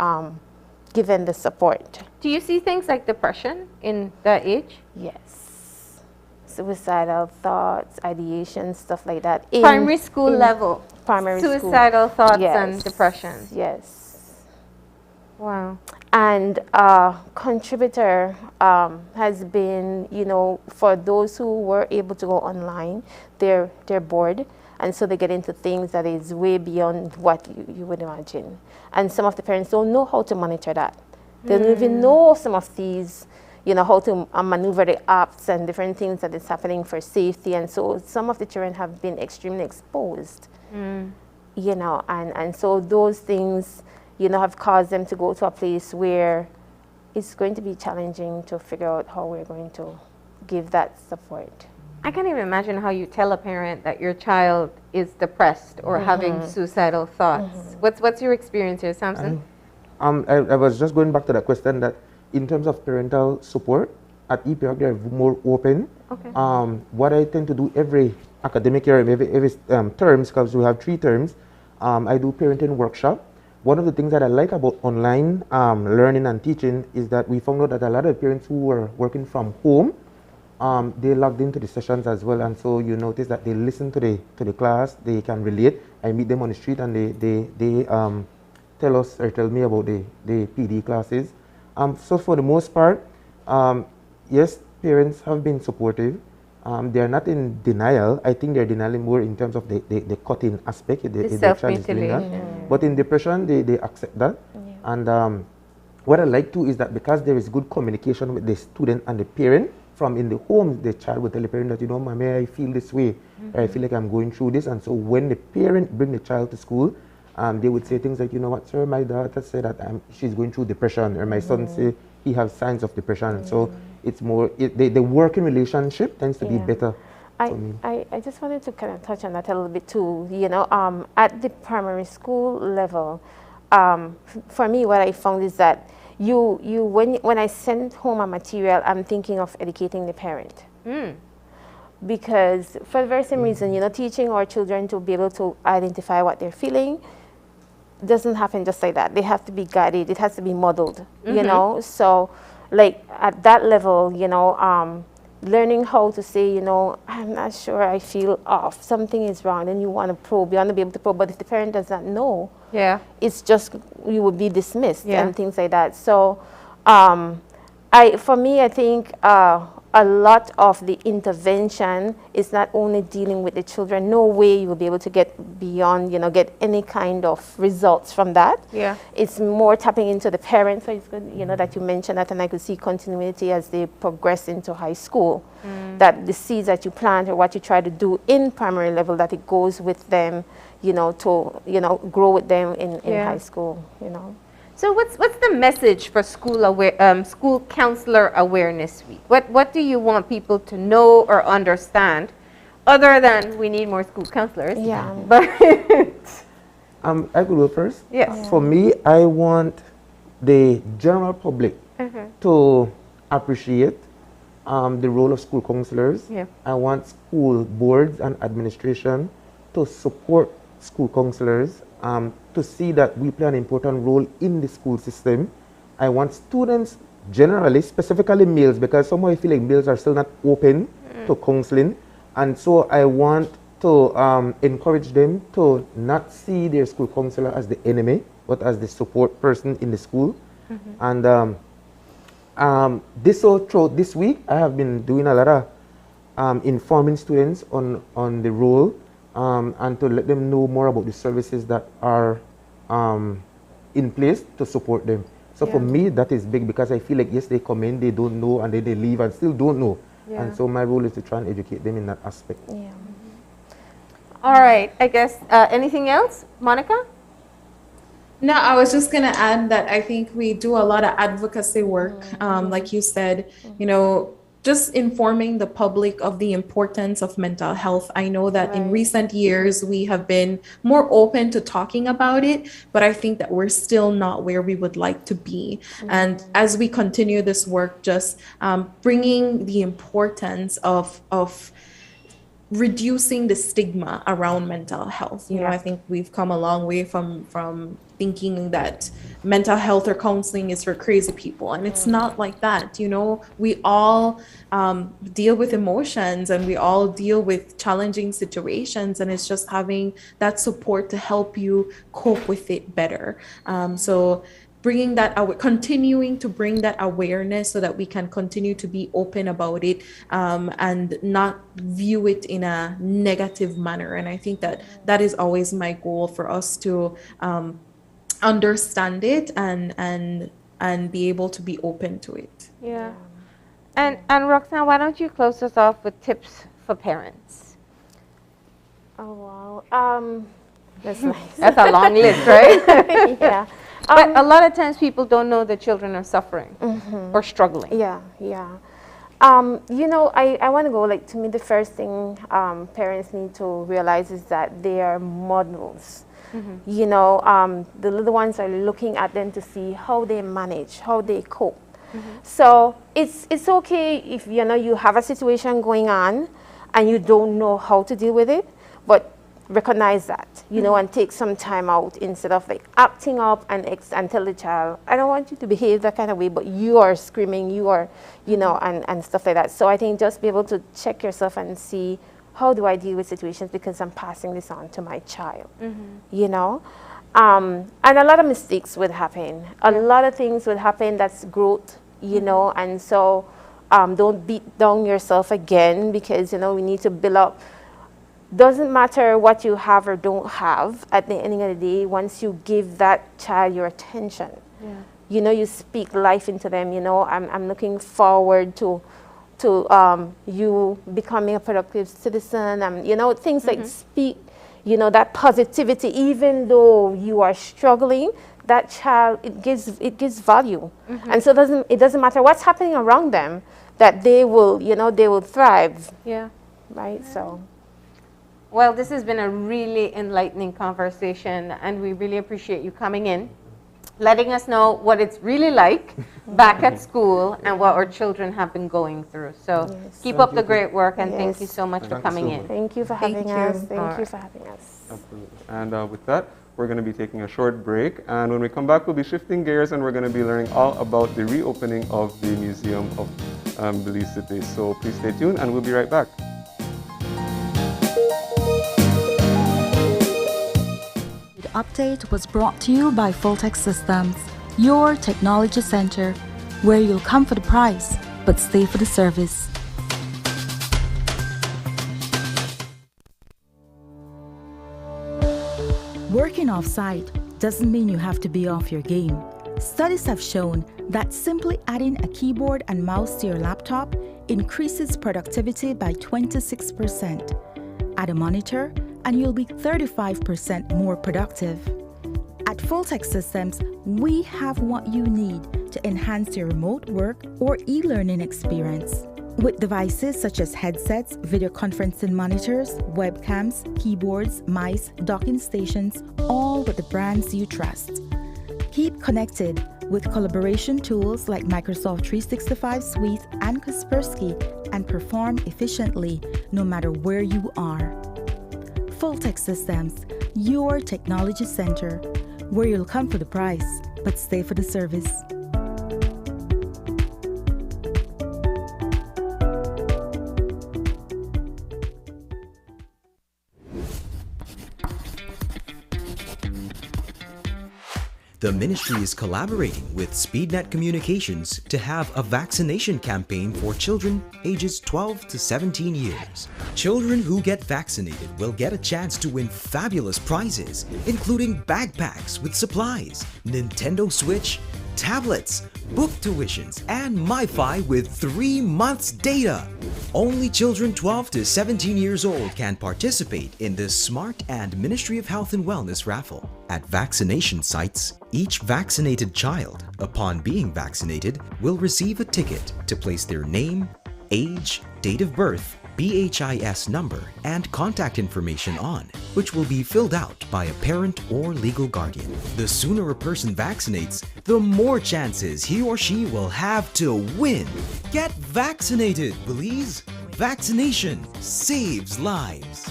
given the support. Do you see things like depression in that age? Yes. Suicidal thoughts, ideation, stuff like that. Primary school level. Primary school. Suicidal thoughts and depression. Yes. Wow. And contributor has been, for those who were able to go online, they're bored, and so they get into things that is way beyond what you would imagine. And some of the parents don't know how to monitor that. They don't even know some of these, how to maneuver the apps and different things that is happening for safety. And so some of the children have been extremely exposed, and so those things, have caused them to go to a place where it's going to be challenging to figure out how we're going to give that support. I can't even imagine how you tell a parent that your child is depressed or having suicidal thoughts. What's your experience here, Samson? I was just going back to that question, that in terms of parental support, at EPR they're more open. Okay. What I tend to do every academic year, every terms, because we have 3 terms, I do parenting workshop. One of the things that I like about online learning and teaching is that we found out that a lot of parents who were working from home, they logged into the sessions as well, and so you notice that they listen to the class, they can relate. I meet them on the street and they tell us or tell me about the PD classes. So for the most part, yes, parents have been supportive. They are not in denial. I think they're denying more in terms of the cutting aspect. The self-mutilation. But in depression, they accept that. Yeah. And what I like too is that because there is good communication with the student and the parent, from in the home, the child will tell the parent that, Mommy, I feel this way. I feel like I'm going through this. And so when the parent bring the child to school, they would say things like, what, sir, my daughter said that she's going through depression, or my son say he has signs of depression. So it's more, the working relationship tends to be better for me. I just wanted to kind of touch on that a little bit too. At the primary school level, for me, what I found is that when I send home a material, I'm thinking of educating the parent. Because for the very same reason, teaching our children to be able to identify what they're feeling doesn't happen just like that. They have to be guided. It has to be modeled, So, at that level, learning how to say, I'm not sure, I feel off, something is wrong, then you want to probe, you want to be able to probe. But if the parent does not know, it's just, you would be dismissed and things like that. So, for me, I think a lot of the intervention is not only dealing with the children. No way you will be able to get beyond, get any kind of results from that. Yeah. It's more tapping into the parents. So it's good, that you mentioned that, and I could see continuity as they progress into high school. That the seeds that you plant or what you try to do in primary level, that it goes with them, to, grow with them in high school, So what's the message for school counselor awareness week? What do you want people to know or understand, other than we need more school counselors? Yeah. But I could go first. Yes. For me, I want the general public to appreciate the role of school counselors. Yeah. I want school boards and administration to support school counselors, to see that we play an important role in the school system. I want students generally, specifically males, because somehow I feel like males are still not open to counseling. And so I want to encourage them to not see their school counselor as the enemy, but as the support person in the school. And throughout this week, I have been doing a lot of informing students on the role, and to let them know more about the services that are in place to support them. So for me, that is big, because I feel like, yes, they come in, they don't know, and then they leave and still don't know. Yeah. And so my role is to try and educate them in that aspect. Yeah. all right, I guess anything else, Monica? No, I was just going to add that I think we do a lot of advocacy work. Like you said, just informing the public of the importance of mental health. I know that in recent years, we have been more open to talking about it, but I think that we're still not where we would like to be. And as we continue this work, just bringing the importance of reducing the stigma around mental health. You know, I think we've come a long way from thinking that mental health or counseling is for crazy people, and it's not like that. We all deal with emotions, and we all deal with challenging situations, and it's just having that support to help you cope with it better. So bringing that continuing to bring that awareness so that we can continue to be open about it, and not view it in a negative manner. And I think that is always my goal, for us to understand it and be able to be open to it. Yeah. And Roxanne, why don't you close us off with tips for parents? Oh, wow. That's nice. That's a long list, right? Yeah. But a lot of times people don't know that children are suffering or struggling. Yeah. I want to go, to me, the first thing parents need to realize is that they are models. The little ones are looking at them to see how they manage, how they cope. So it's okay if you have a situation going on and you don't know how to deal with it, but recognize that, and take some time out, instead of acting up and tell the child, I don't want you to behave that kind of way, but you are screaming, you are, and stuff like that. So I think just be able to check yourself and see, how do I deal with situations, because I'm passing this on to my child, and a lot of mistakes would happen. A lot of things would happen. That's growth, and so don't beat down yourself again, because, we need to build up. Doesn't matter what you have or don't have, at the end of the day, once you give that child your attention, you speak life into them. I'm looking forward to you becoming a productive citizen, and things like speak, that positivity. Even though you are struggling, that child, it gives value, and so it doesn't matter what's happening around them, that they will thrive. Yeah. Right. So. Well, this has been a really enlightening conversation, and we really appreciate you coming in, letting us know what it's really like back at school and what our children have been going through. So keep up the great work, and thank you so much for coming in. Thank you for having us. Thank you for having us. Absolutely. And with that, we're going to be taking a short break. And when we come back, we'll be shifting gears, and we're going to be learning all about the reopening of the Museum of Belize City. So please stay tuned, and we'll be right back. Update was brought to you by Fulltech Systems, your technology center, where you'll come for the price, but stay for the service. Working off-site doesn't mean you have to be off your game. Studies have shown that simply adding a keyboard and mouse to your laptop increases productivity by 26%. Add a monitor, and you'll be 35% more productive. At Full-Tech Systems, we have what you need to enhance your remote work or e-learning experience. With devices such as headsets, video conferencing monitors, webcams, keyboards, mice, docking stations, all with the brands you trust. Keep connected with collaboration tools like Microsoft 365 Suite and Kaspersky and perform efficiently no matter where you are. Full-Tech Systems, your technology center, where you'll come for the price, but stay for the service. The ministry is collaborating with SpeedNet Communications to have a vaccination campaign for children ages 12 to 17 years. Children who get vaccinated will get a chance to win fabulous prizes, including backpacks with supplies, Nintendo Switch, tablets, book tuitions, and MiFi with 3 months data. Only children 12 to 17 years old can participate in this smart and Ministry of Health and Wellness raffle. At vaccination sites, each vaccinated child, upon being vaccinated, will receive a ticket to place their name, age, date of birth, BHIS number, and contact information on, which will be filled out by a parent or legal guardian. The sooner a person vaccinates, the more chances he or she will have to win. Get vaccinated, please. Vaccination saves lives.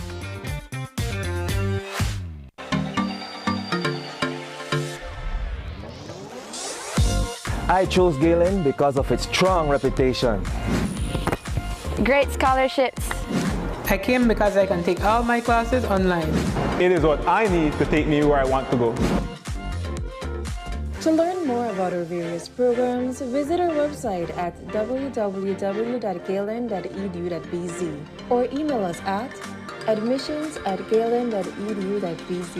I chose Galen because of its strong reputation. Great scholarships. I came because I can take all my classes online. It is what I need to take me where I want to go. To learn more about our various programs, visit our website at www.galen.edu.bz or email us at admissions@galen.edu.bz.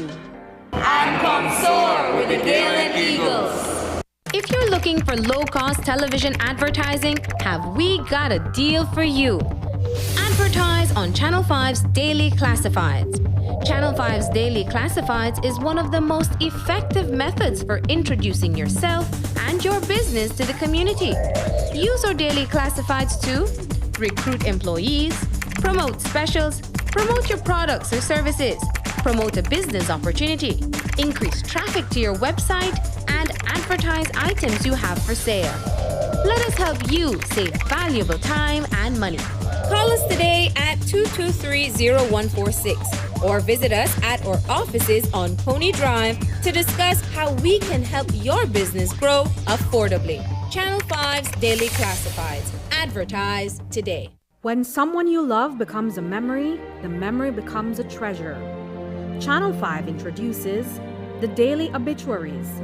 And come soar with the Galen Eagles. If you're looking for low-cost television advertising, have we got a deal for you? Advertise on Channel 5's Daily Classifieds. Channel 5's Daily Classifieds is one of the most effective methods for introducing yourself and your business to the community. Use our Daily Classifieds to recruit employees, promote specials, promote your products or services, promote a business opportunity, increase traffic to your website, and advertise items you have for sale. Let us help you save valuable time and money. Call us today at 223-0146 or visit us at our offices on Pony Drive to discuss how we can help your business grow affordably. Channel 5's Daily Classifieds. Advertise today. When someone you love becomes a memory, the memory becomes a treasure. Channel 5 introduces the Daily Obituaries.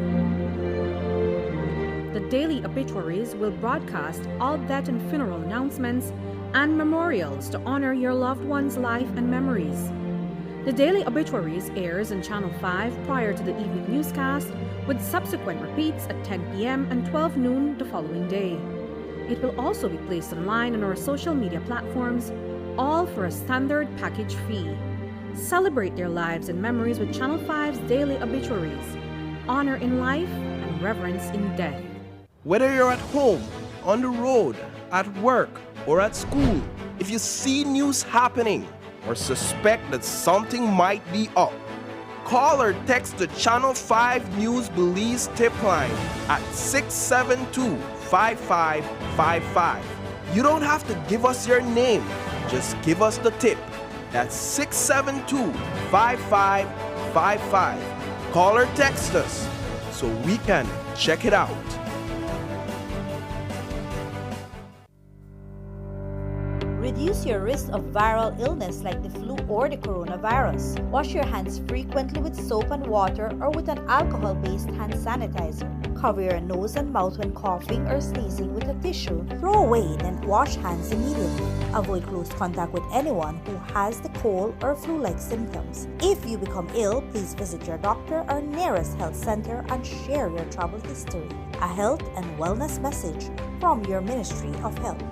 The Daily Obituaries will broadcast all death and funeral announcements and memorials to honor your loved one's life and memories. The Daily Obituaries airs on Channel 5 prior to the evening newscast, with subsequent repeats at 10 p.m. and 12 noon the following day. It will also be placed online on our social media platforms, all for a standard package fee. Celebrate their lives and memories with Channel 5's Daily Obituaries. Honor in life and reverence in death. Whether you're at home, on the road, at work, or at school, if you see news happening or suspect that something might be up, call or text the Channel 5 News Belize tip line at 672-5555. You don't have to give us your name, just give us the tip. That's 672-5555. Call or text us so we can check it out. Reduce your risk of viral illness like the flu or the coronavirus. Wash your hands frequently with soap and water or with an alcohol-based hand sanitizer. Cover your nose and mouth when coughing or sneezing with a tissue. Throw away, then wash hands immediately. Avoid close contact with anyone who has the cold or flu-like symptoms. If you become ill, please visit your doctor or nearest health center and share your travel history. A health and wellness message from your Ministry of Health.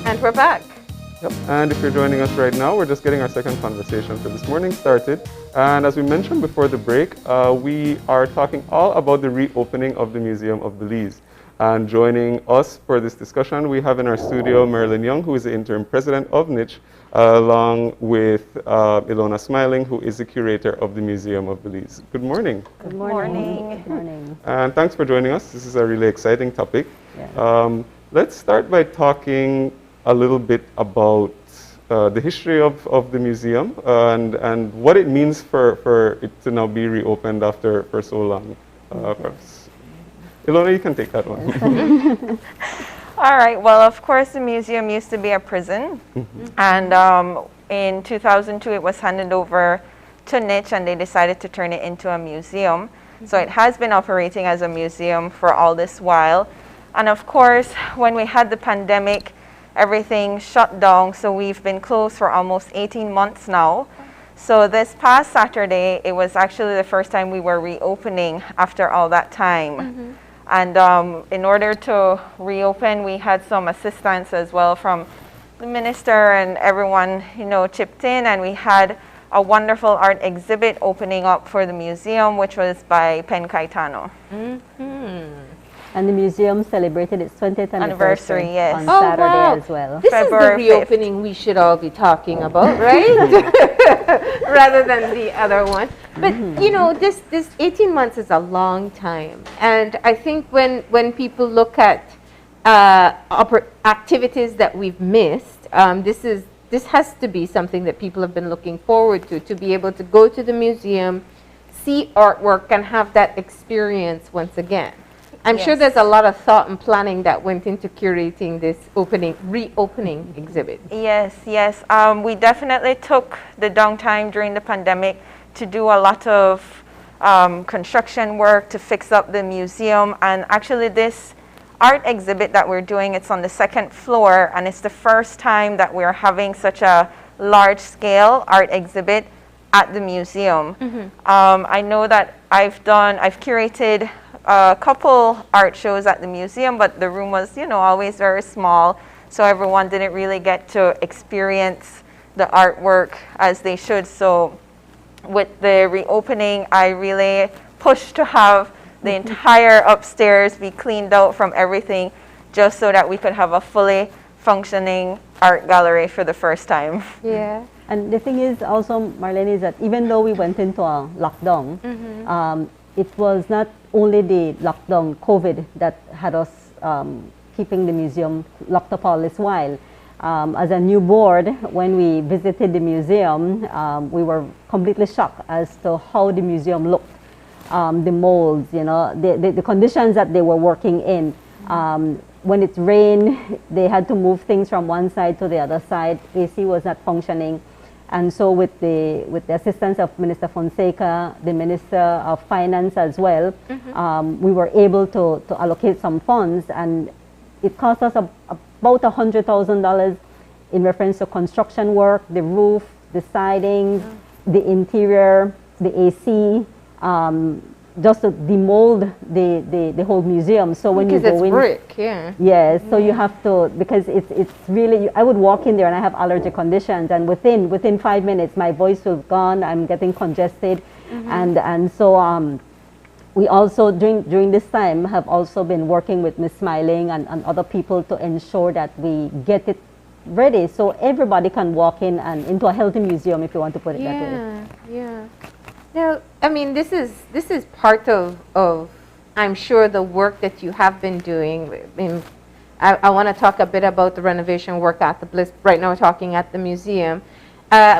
And we're back. Yep. And if you're joining us right now, we're just getting our second conversation for this morning started. And as we mentioned before the break, we are talking all about the reopening of the Museum of Belize. And joining us for this discussion, we have in our studio Marilyn Young, who is the interim president of NICH, along with Ilona Smiling, who is the curator of the Museum of Belize. Good morning. Good morning. Good morning. And thanks for joining us. This is a really exciting topic. Yeah. Let's start by talking a little bit about the history of the museum and what it means for it to now be reopened for so long. Perhaps. Ilona, you can take that one. All right. Well, of course, the museum used to be a prison. And in 2002, it was handed over to NICH, and they decided to turn it into a museum. So it has been operating as a museum for all this while. And of course, when we had the pandemic, everything shut down, so we've been closed for almost 18 months now. So this past Saturday, it was actually the first time we were reopening after all that time. And in order to reopen, we had some assistance as well from the minister, and everyone, chipped in, and we had a wonderful art exhibit opening up for the museum, which was by Pen Caetano. And the museum celebrated its 20th anniversary yes. on Saturday as well. This is the reopening we should all be talking about, right? Rather than the other one. But this 18 months is a long time, and I think when people look at activities that we've missed, this has to be something that people have been looking forward to be able to go to the museum, see artwork, and have that experience once again. I'm sure there's a lot of thought and planning that went into curating this reopening exhibit. Yes. We definitely took the downtime during the pandemic to do a lot of construction work to fix up the museum. And actually this art exhibit that we're doing, it's on the second floor, and it's the first time that we're having such a large scale art exhibit at the museum. I know that I've curated a couple art shows at the museum, but the room was, always very small, so everyone didn't really get to experience the artwork as they should. So with the reopening, I really pushed to have the entire upstairs be cleaned out from everything, just so that we could have a fully functioning art gallery for the first time. Yeah. And the thing is also, Marlene, is that even though we went into a lockdown, it was not only the lockdown, COVID, that had us keeping the museum locked up all this while. As a new board, when we visited the museum, we were completely shocked as to how the museum looked. The molds, the conditions that they were working in. When it rained, they had to move things from one side to the other side. AC was not functioning. And so with the assistance of Minister Fonseca, the Minister of Finance as well, we were able to allocate some funds, and it cost us about $100,000 in reference to construction work, the roof, the siding, the interior, the AC, just to demold the whole museum. So when you go in, because it's brick, yeah. Yes, so you have to, because it's really, I would walk in there and I have allergic conditions, and within 5 minutes my voice was gone, I'm getting congested, and so we also during this time have also been working with Ms. Smiling and other people to ensure that we get it ready so everybody can walk in and into a healthy museum, if you want to put it that way. Yeah. Now, I mean, this is part of I'm sure the work that you have been doing. I want to talk a bit about the renovation work at the Bliss. Right now we're talking at the museum.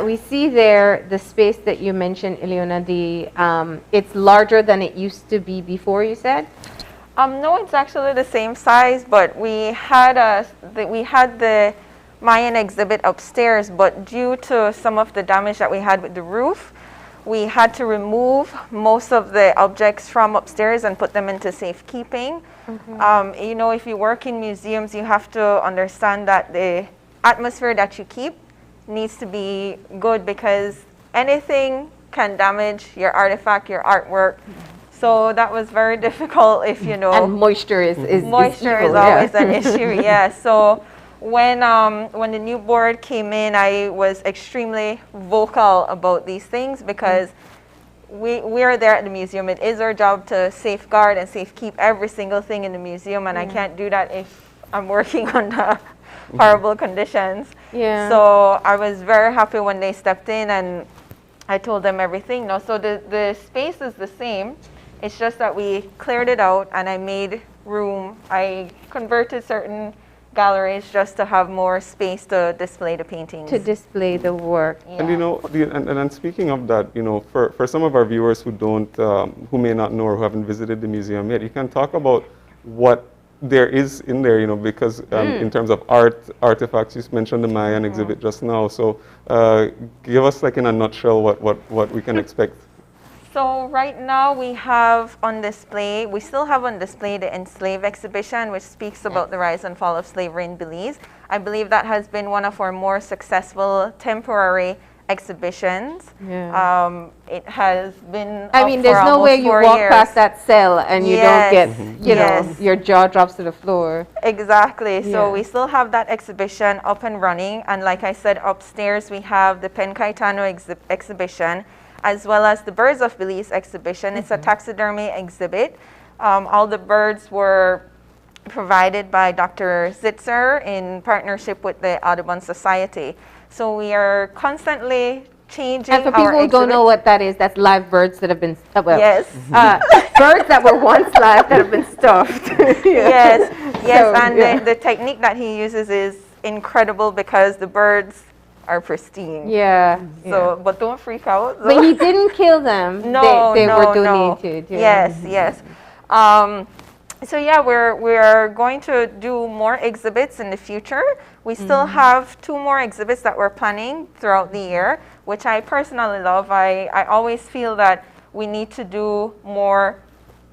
We see there the space that you mentioned, Ileana, it's larger than it used to be before, you said? No, it's actually the same size, but we had the Mayan exhibit upstairs, but due to some of the damage that we had with the roof, we had to remove most of the objects from upstairs and put them into safekeeping. You know, if you work in museums, you have to understand that the atmosphere that you keep needs to be good, because anything can damage your artifact, your artwork. So that was very difficult if you know. And moisture is moisture is always an issue. Yeah. So when the new board came in, I was extremely vocal about these things, because we are there at the museum. It is our job to safeguard and safekeep every single thing in the museum, and I can't do that if I'm working under horrible conditions. Yeah. So I was very happy when they stepped in, and I told them everything. No, so the space is the same. It's just that we cleared it out, and I made room. I converted certain galleries just to have more space to display the paintings. To display the work. Yeah. And you know, and speaking of that, you know, for some of our viewers who don't, who may not know or who haven't visited the museum yet, you can talk about what there is in there, you know, because in terms of artifacts, you mentioned the Mayan exhibit just now. So give us, like in a nutshell, what we can expect. So right now we have on display, we still have on display the Enslaved exhibition, which speaks about the rise and fall of slavery in Belize. I believe that has been one of our more successful temporary exhibitions. Yeah. It has been I mean, there's no way you walk past that cell and you don't get, you know, your jaw drops to the floor. Exactly. Yeah. So we still have that exhibition up and running. And like I said, upstairs we have the Pen Cayetano exhibition, as well as the Birds of Belize exhibition. It's a taxidermy exhibit. All the birds were provided by Dr. Zitzer in partnership with the Audubon Society. So we are constantly changing. And for people who don't know what that is, that's live birds that have been yes, birds that were once live that have been stuffed. Yes, yes, So, and the technique that he uses is incredible, because the birds are pristine. Yeah. So, but don't freak out. But he didn't kill them. No, they no, were donated. no. Yeah. Yes, yes. So yeah, we're going to do more exhibits in the future. We still have 2 more exhibits that we're planning throughout the year, which I personally love. I always feel that we need to do more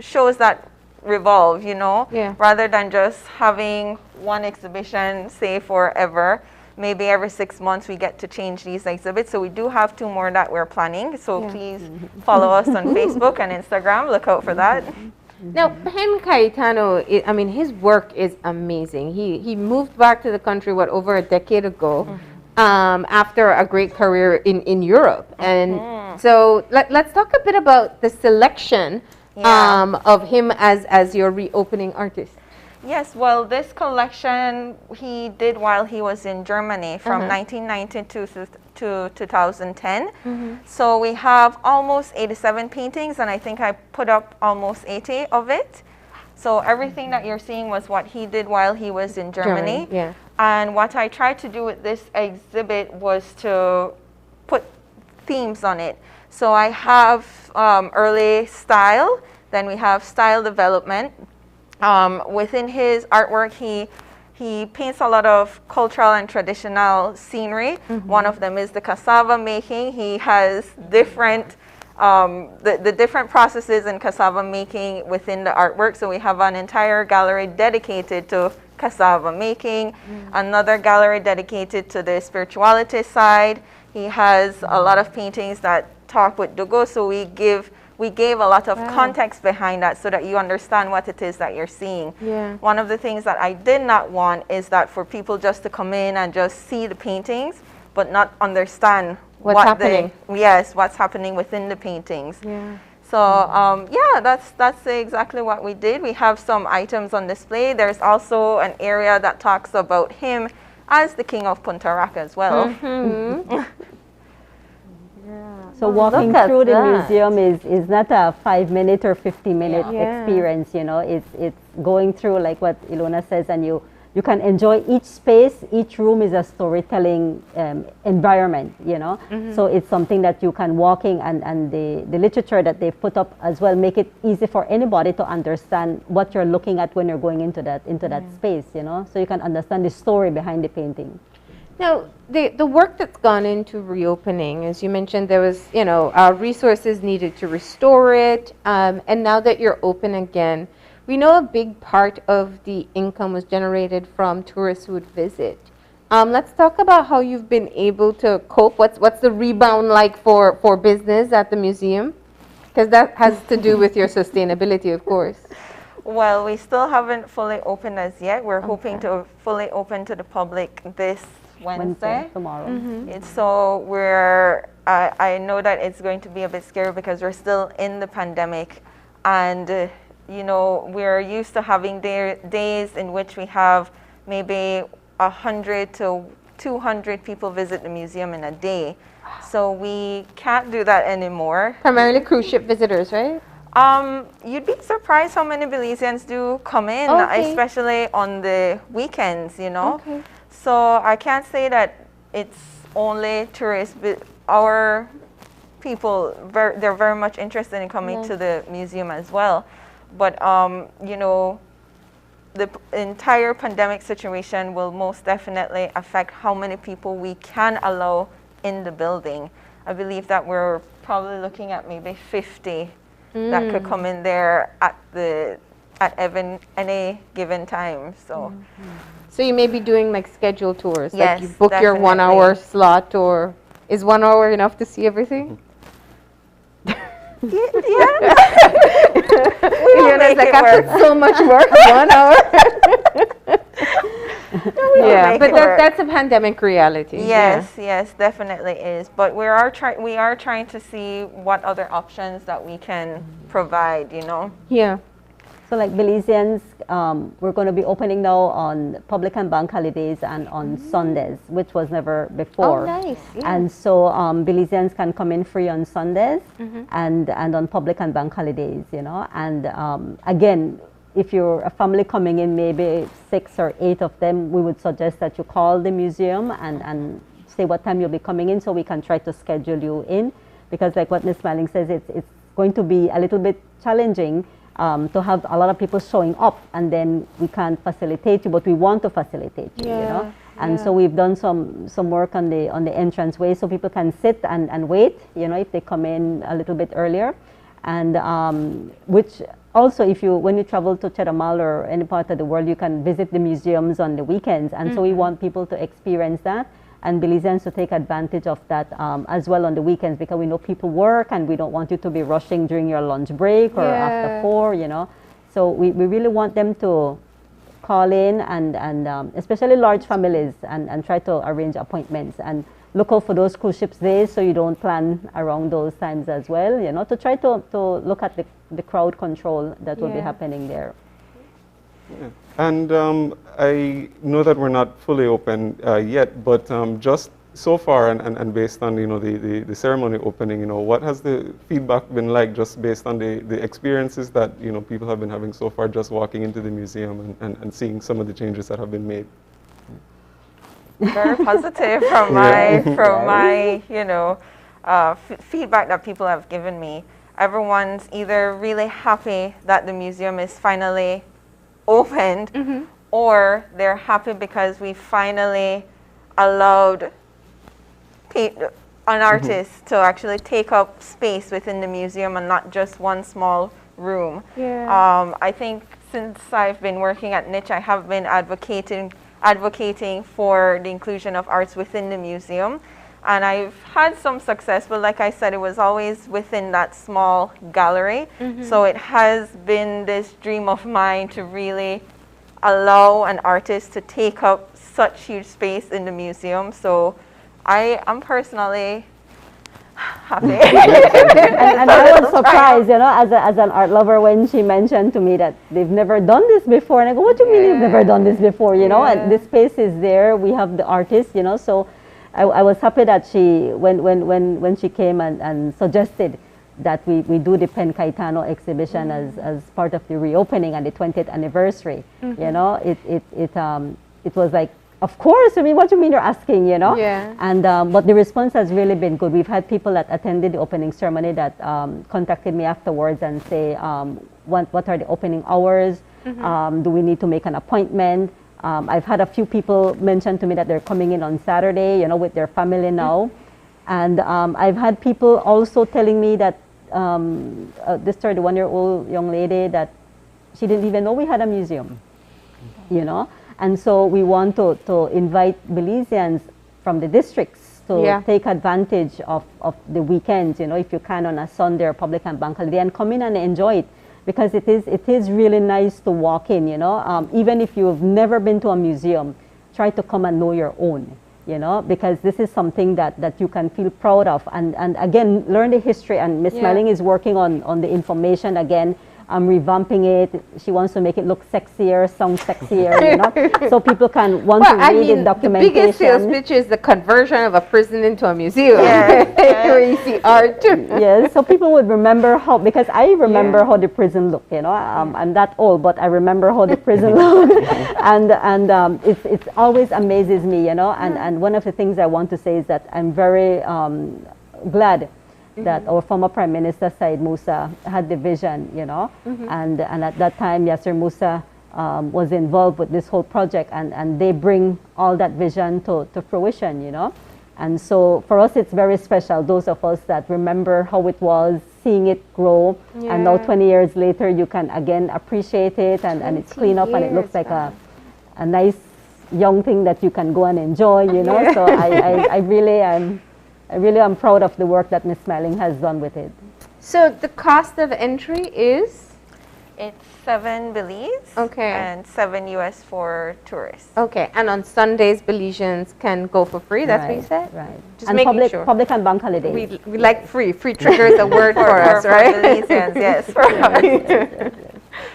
shows that revolve, you know, rather than just having one exhibition, say, forever. Maybe every 6 months we get to change these exhibits. So we do have 2 more that we're planning. So please follow us on Facebook and Instagram. Look out for that. Now, Pen Cayetano, I mean, his work is amazing. He moved back to the country, over a decade ago, after a great career in Europe. And so let's talk a bit about the selection of him as your reopening artist. Yes, well, this collection he did while he was in Germany from 1990 to 2010. So we have almost 87 paintings, and I think I put up almost 80 of it. So everything that you're seeing was what he did while he was in Germany. Yeah. And what I tried to do with this exhibit was to put themes on it. So I have early style, then we have style development. Within his artwork, he paints a lot of cultural and traditional scenery. One of them is the cassava making. He has different, the different processes in cassava making within the artwork. So we have an entire gallery dedicated to cassava making, another gallery dedicated to the spirituality side. He has a lot of paintings that talk with Dogo, so we gave a lot of context behind that so that you understand what it is that you're seeing. Yeah. One of the things that I did not want is that for people just to come in and just see the paintings but not understand what's happening. What's happening within the paintings. Yeah. So yeah, that's exactly what we did. We have some items on display. There's also an area that talks about him as the king of Punta Raka as well. So walking through the museum is not a 5-minute or 50-minute experience, you know. It's going through, like what Ilona says, and you you can enjoy each space. Each room is a storytelling environment, you know. So it's something that you can walk in, and the literature that they've put up as well make it easy for anybody to understand what you're looking at when you're going into that space, you know. So you can understand the story behind the painting. Now, the work that's gone into reopening, as you mentioned, there was, you know, resources needed to restore it, and now that you're open again, we know a big part of the income was generated from tourists who would visit. Let's talk about how you've been able to cope. What's the rebound like for business at the museum? Because that has to do with your sustainability, of course. Well, we still haven't fully opened as yet. We're hoping to fully open to the public this Wednesday. Tomorrow. So I know that it's going to be a bit scary because we're still in the pandemic, and you know, we're used to having days in which we have maybe 100 to 200 people visit the museum in a day. So we can't do that anymore. Primarily cruise ship visitors, right? You'd be surprised how many Belizeans do come in, especially on the weekends, you know. So I can't say that it's only tourists, but our people, they're very much interested in coming to the museum as well. But, you know, the entire pandemic situation will most definitely affect how many people we can allow in the building. I believe that we're probably looking at maybe 50 that could come in there at any given time. So, so you may be doing like scheduled tours. Yes, like you book your 1 hour slot, or is 1 hour enough to see everything? Yeah. Like I put so much work, 1 hour. Yeah, but that's a pandemic reality. Yes, yes, definitely is. But we are trying to see what other options that we can provide, you know. Yeah. So like Belizeans, we're going to be opening now on public and bank holidays and on Sundays, which was never before. Oh, nice. Yeah. And so Belizeans can come in free on Sundays and on public and bank holidays, you know. And again, if you're a family coming in, maybe 6 or 8 of them, we would suggest that you call the museum and say what time you'll be coming in, so we can try to schedule you in. Because like what Ms. Smiling says, it's going to be a little bit challenging to have a lot of people showing up, and then we can't facilitate you, but we want to facilitate you, you know. And so we've done some work on the entrance way, so people can sit and wait, you know, if they come in a little bit earlier. And which also, when you travel to Chedamal or any part of the world, you can visit the museums on the weekends, and so we want people to experience that, and Belizeans to take advantage of that as well on the weekends, because we know people work and we don't want you to be rushing during your lunch break or after 4, you know. So we really want them to call in and especially large families and try to arrange appointments and look out for those cruise ships days, so you don't plan around those times as well, you know, to try to look at the crowd control that will be happening there. Yeah. And I know that we're not fully open yet, but just so far and based on, you know, the ceremony opening, you know, what has the feedback been like, just based on the experiences that, you know, people have been having so far just walking into the museum and seeing some of the changes that have been made? Very positive from my you know, feedback that people have given me. Everyone's either really happy that the museum is finally opened, or they're happy because we finally allowed an artist to actually take up space within the museum and not just one small room. I think since I've been working at Niche, I have been advocating for the inclusion of arts within the museum, and I've had some success, but like I said, it was always within that small gallery. So it has been this dream of mine to really allow an artist to take up such huge space in the museum. So I am personally happy. and I was surprised, you know, as an art lover, when she mentioned to me that they've never done this before, and I go, what do you mean you've never done this before, you know? And this space is there, we have the artist, you know, so I was happy that she, when she came and suggested that we do the Pen Cayetano exhibition as part of the reopening and the 20th anniversary. You know, it was like, of course, I mean, what do you mean you're asking, you know? Yeah. And, but the response has really been good. We've had people that attended the opening ceremony that contacted me afterwards and say, what are the opening hours? Do we need to make an appointment? I've had a few people mention to me that they're coming in on Saturday, you know, with their family now. And I've had people also telling me that this 31-year-old young lady that she didn't even know we had a museum, you know? And so we want to invite Belizeans from the districts to take advantage of the weekends, you know, if you can on a Sunday or public and bank holiday, and come in and enjoy it. Because it is really nice to walk in, you know, even if you've never been to a museum, try to come and know your own, you know, because this is something that you can feel proud of. And again, learn the history, and Miss Smiling is working on the information again. Revamping it. She wants to make it look sexier, sound sexier, you know, so people can want to read the documentation. The biggest sales pitch is the conversion of a prison into a museum. Where you see art. Yes, so people would remember how, because I remember how the prison looked, you know. I'm that old, but I remember how the prison looked. and it always amazes me, you know, and one of the things I want to say is that I'm very glad that our former Prime Minister Said Musa had the vision, you know, and at that time Yasser Musa was involved with this whole project, and they bring all that vision to fruition, you know. And so for us it's very special, those of us that remember how it was, seeing it grow, and now 20 years later you can again appreciate it, and it's clean up and it looks like a nice young thing that you can go and enjoy, you know. So I really am proud of the work that Miss Smiling has done with it. So the cost of entry is? It's 7 Belize and 7 US for tourists. Okay, and on Sundays, Belizeans can go for free, that's what you said? Right. Just and making sure. Public and bank holidays. We like free. Free triggers a word for us, right? For Belizeans, yes. Yes.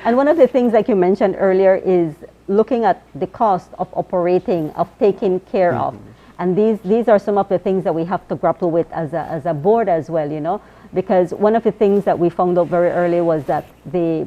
And one of the things, like you mentioned earlier, is looking at the cost of operating, of taking care of. And these are some of the things that we have to grapple with as a board as well, you know, because one of the things that we found out very early was that they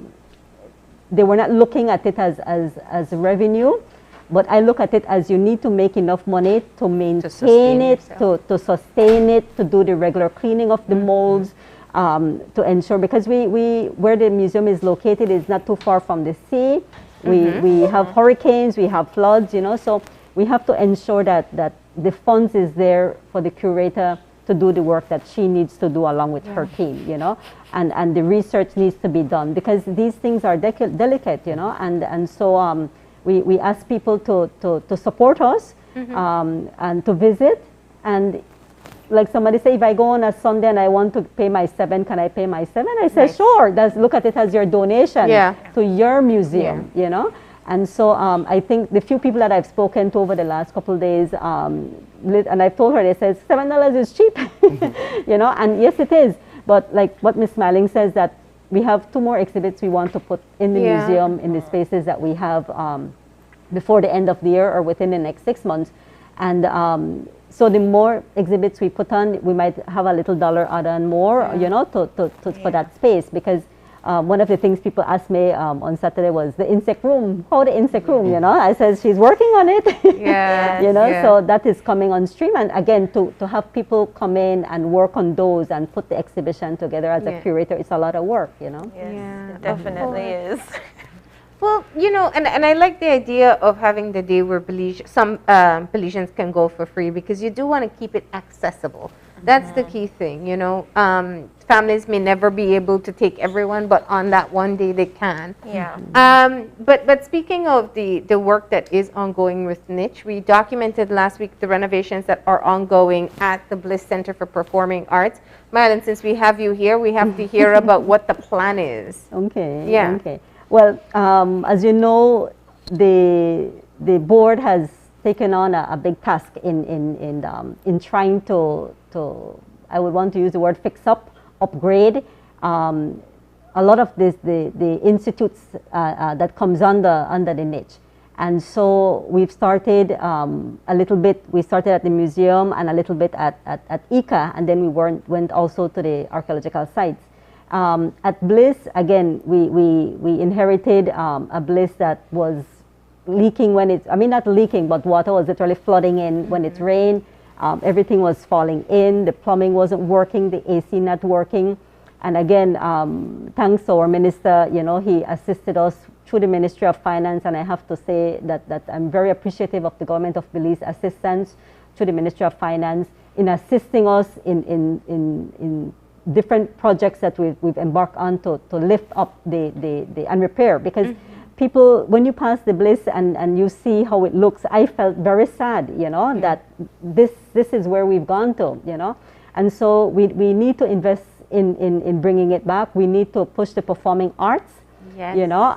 were not looking at it as revenue, but I look at it as you need to make enough money to maintain it, to sustain it, to do the regular cleaning of the molds, to ensure, because where the museum is located is not too far from the sea. We have hurricanes, we have floods, you know, so we have to ensure that the funds is there for the curator to do the work that she needs to do along with her team, you know, and the research needs to be done, because these things are delicate, you know, and so we ask people to support us and to visit. And like somebody say, if I go on a Sunday and I want to pay my 7, can I pay my 7? I say, sure, look at it as your donation to your museum, you know. And so I think the few people that I've spoken to over the last couple of days, and I've told her, they said $7 is cheap, you know, and yes it is, but like what Ms. Smiling says, that we have 2 more exhibits we want to put in the museum, in the spaces that we have before the end of the year or within the next 6 months. And so the more exhibits we put on, we might have a little dollar add-on more, you know, for that space, because one of the things people asked me on Saturday was the insect room. How the insect room, you know? I said, she's working on it. You know, so that is coming on stream. And again, to have people come in and work on those and put the exhibition together as a curator, it's a lot of work, you know? Yes, it definitely is. Well, you know, and I like the idea of having the day where some Belizeans can go for free, because you do want to keep it accessible. That's the key thing, you know. Families may never be able to take everyone, but on that one day they can. But speaking of the work that is ongoing with Niche, we documented last week the renovations that are ongoing at the Bliss Center for Performing Arts. Marlon, since we have you here, we have to hear about what the plan is. Okay. Well, as you know, the board has taken on a big task in trying to I would want to use the word fix up, upgrade a lot of the institutes that comes under the Niche. And so we've started a little bit, we started at the museum and a little bit at ICA, and then we went also to the archaeological sites. At Bliss, again, we inherited a Bliss that was leaking when it's, I mean not leaking, but water was literally flooding in when it's rained. Everything was falling in, the plumbing wasn't working, the AC not working. And again, thanks to our minister, you know, he assisted us through the Ministry of Finance, and I have to say that I'm very appreciative of the government of Belize assistance through the Ministry of Finance in assisting us in different projects that we've embarked on to lift up and repair. Because people, when you pass the Bliss and you see how it looks, I felt very sad, you know, that this is where we've gone to, you know. And so we need to invest in bringing it back. We need to push the performing arts. Yes. You know,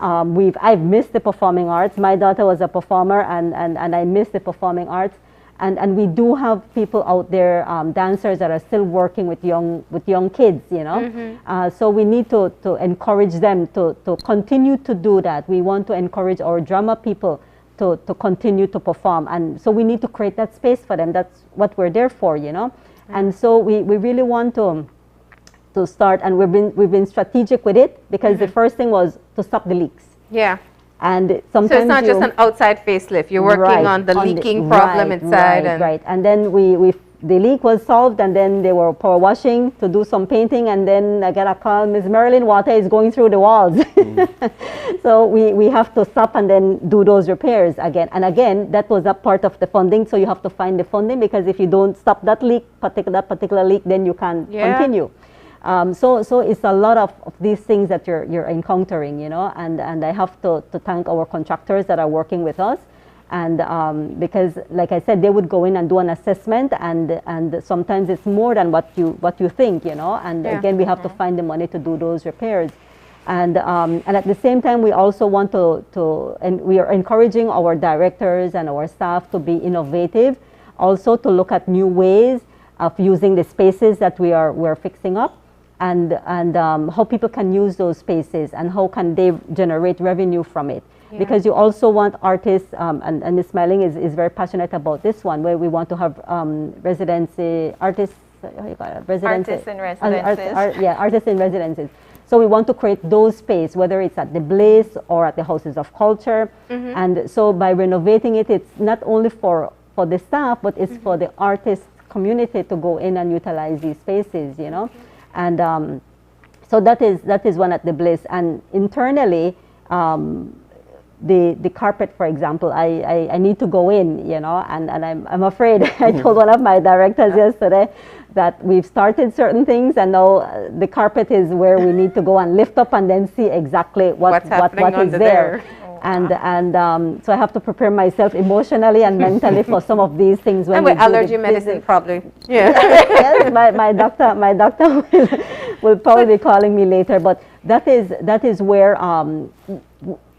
I've missed the performing arts. My daughter was a performer, and I miss the performing arts. And we do have people out there, dancers that are still working with young kids, you know. So we need to encourage them to continue to do that. We want to encourage our drama people to continue to perform. And so we need to create that space for them. That's what we're there for, you know. And so we really want to start, and we've been strategic with it, because the first thing was to stop the leaks. Yeah. And sometimes so it's not just an outside facelift. You're working on the leaking problem inside. Right. And then the leak was solved, and then they were power washing to do some painting, and then I got a call, Ms. Marilyn, water is going through the walls. So we have to stop and then do those repairs again. And again, that was a part of the funding, so you have to find the funding, because if you don't stop that leak, that particular leak, then you can't continue. So it's a lot of these things that you're encountering, you know, and I have to thank our contractors that are working with us, and because, like I said, they would go in and do an assessment, and sometimes it's more than what you think, you know, and again, we have to find the money to do those repairs, and at the same time, we also want and we are encouraging our directors and our staff to be innovative, also to look at new ways of using the spaces that we're fixing up. And how people can use those spaces, and how can they generate revenue from it. Yeah. Because you also want artists, and Ms. Smiling is very passionate about this one, where we want to have artists in residences. Artists in residences. So we want to create those spaces, whether it's at the Blaze or at the Houses of Culture. And so by renovating it, it's not only for the staff, but it's for the artist community to go in and utilize these spaces, you know. And so that is one at the Bliss. And internally, the carpet, for example, I need to go in, you know, and I'm afraid. I told one of my directors yesterday that we've started certain things, and now the carpet is where we need to go and lift up and then see exactly what is there. And so I have to prepare myself emotionally and mentally for some of these things. And with allergy medicine, probably. Yeah. Yes, my doctor will probably be calling me later. But that is where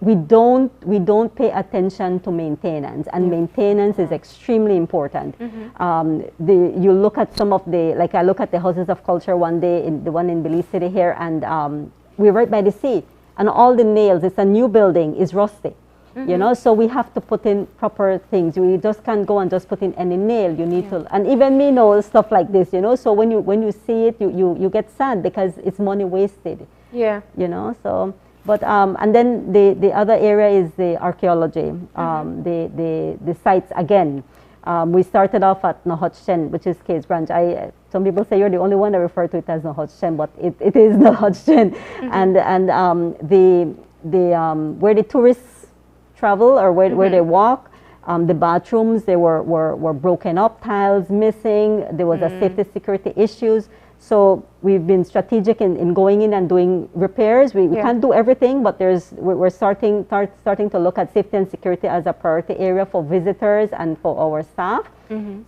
we don't pay attention to maintenance, and maintenance is extremely important. You look at some of I look at the Houses of Culture one day, the one in Belize City here, and we're right by the sea. And all the nails, it's a new building, is rusty. You know, so we have to put in proper things. We just can't go and just put in any nail. You need to, and even me know stuff like this, you know. So when you see it, you get sad, because it's money wasted. Yeah. You know, so, but, and then the other area is the archaeology, the sites again. We started off at Nohochen, which is Case Branch. Some people say you're the only one that refer to it as Nohochen, but it is Nohochen. And where the tourists travel, or where they walk, the bathrooms, they were broken up, tiles missing. There was a safety security issues. So we've been strategic in going in and doing repairs. We can't do everything, but we're starting to look at safety and security as a priority area for visitors and for our staff.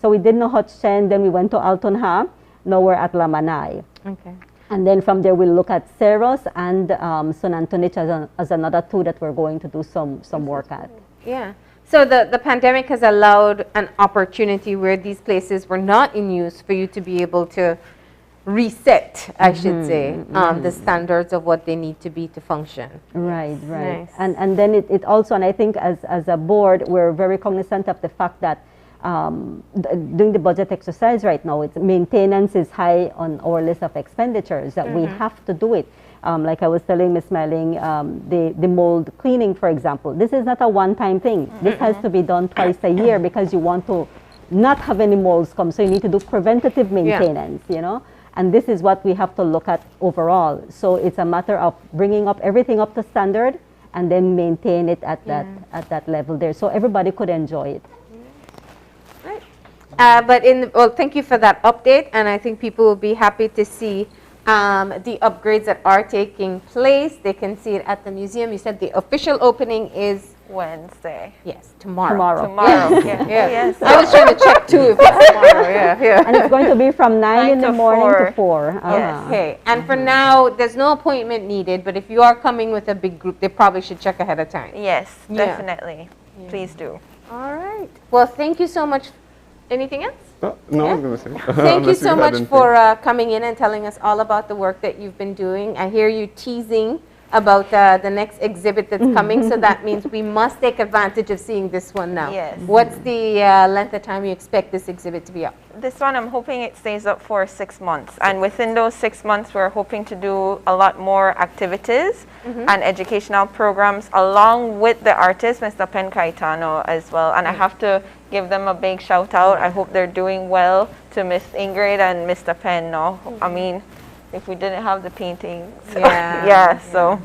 So we did Nohochen, then we went to Alton Ha. Now we're at Lamanai. Okay. And then from there we'll look at Ceros and Sunantunich as another two that we're going to do some work at. Yeah. So the pandemic has allowed an opportunity where these places were not in use for you to be able to reset, I should say, the standards of what they need to be to function. Right. Nice. And then it also, and I think as a board, we're very cognizant of the fact that doing the budget exercise right now, maintenance is high on our list of expenditures, that we have to do it. Like I was telling Ms. Smiling, the mold cleaning, for example, this is not a one-time thing. This has to be done twice a year because you want to not have any molds come. So you need to do preventative maintenance, you know. And this is what we have to look at overall. So it's a matter of bringing up everything up to standard and then maintain it at that level there, so everybody could enjoy it. Well, thank you for that update, and I think people will be happy to see the upgrades that are taking place. They can see it at the museum. You said the official opening is Wednesday. Yes, tomorrow. Tomorrow. Yeah. Yes. I was trying to check too if it's tomorrow. Yeah. And it's going to be from 9 in the morning to 4. Yes. Okay. And for now, there's no appointment needed, but if you are coming with a big group, they probably should check ahead of time. Yes, definitely. Please do. All right. Well, thank you so much. Anything else? No, I was going to say. Thank you so much for coming in and telling us all about the work that you've been doing. I hear you teasing about the next exhibit that's coming, so that means we must take advantage of seeing this one now. Yes. What's the length of time you expect this exhibit to be up? This one, I'm hoping it stays up for 6 months. And within those 6 months, we're hoping to do a lot more activities and educational programs along with the artist, Mr. Pen Caetano, as well. And I have to give them a big shout out. I hope they're doing well, to Miss Ingrid and Mr. Pen. No, I mean, if we didn't have the paintings. So.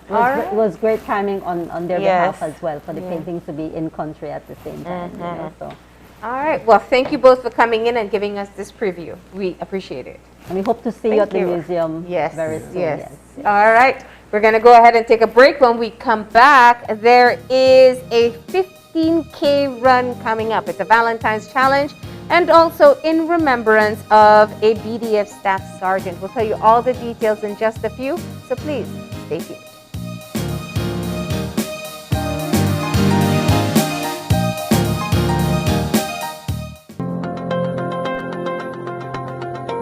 It was great timing on their behalf as well, for the paintings to be in country at the same time. You know, so. All right. Well, thank you both for coming in and giving us this preview. We appreciate it. And we hope to see you at the museum very soon. Yes. All right. We're going to go ahead and take a break. When we come back, there is a 15K run coming up. It's a Valentine's challenge, and also in remembrance of a BDF staff sergeant. We'll tell you all the details in just a few, so please stay tuned.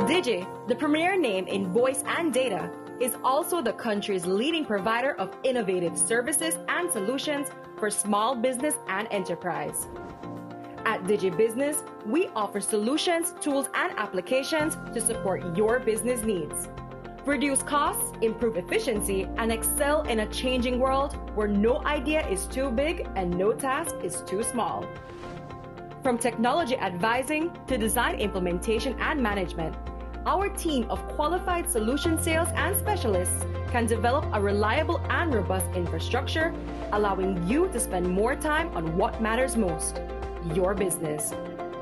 Digi, the premier name in voice and data, is also the country's leading provider of innovative services and solutions for small business and enterprise. At Digi Business, we offer solutions, tools, and applications to support your business needs. Reduce costs, improve efficiency, and excel in a changing world where no idea is too big and no task is too small. From technology advising to design implementation and management, our team of qualified solution sales and specialists can develop a reliable and robust infrastructure, allowing you to spend more time on what matters most, your business.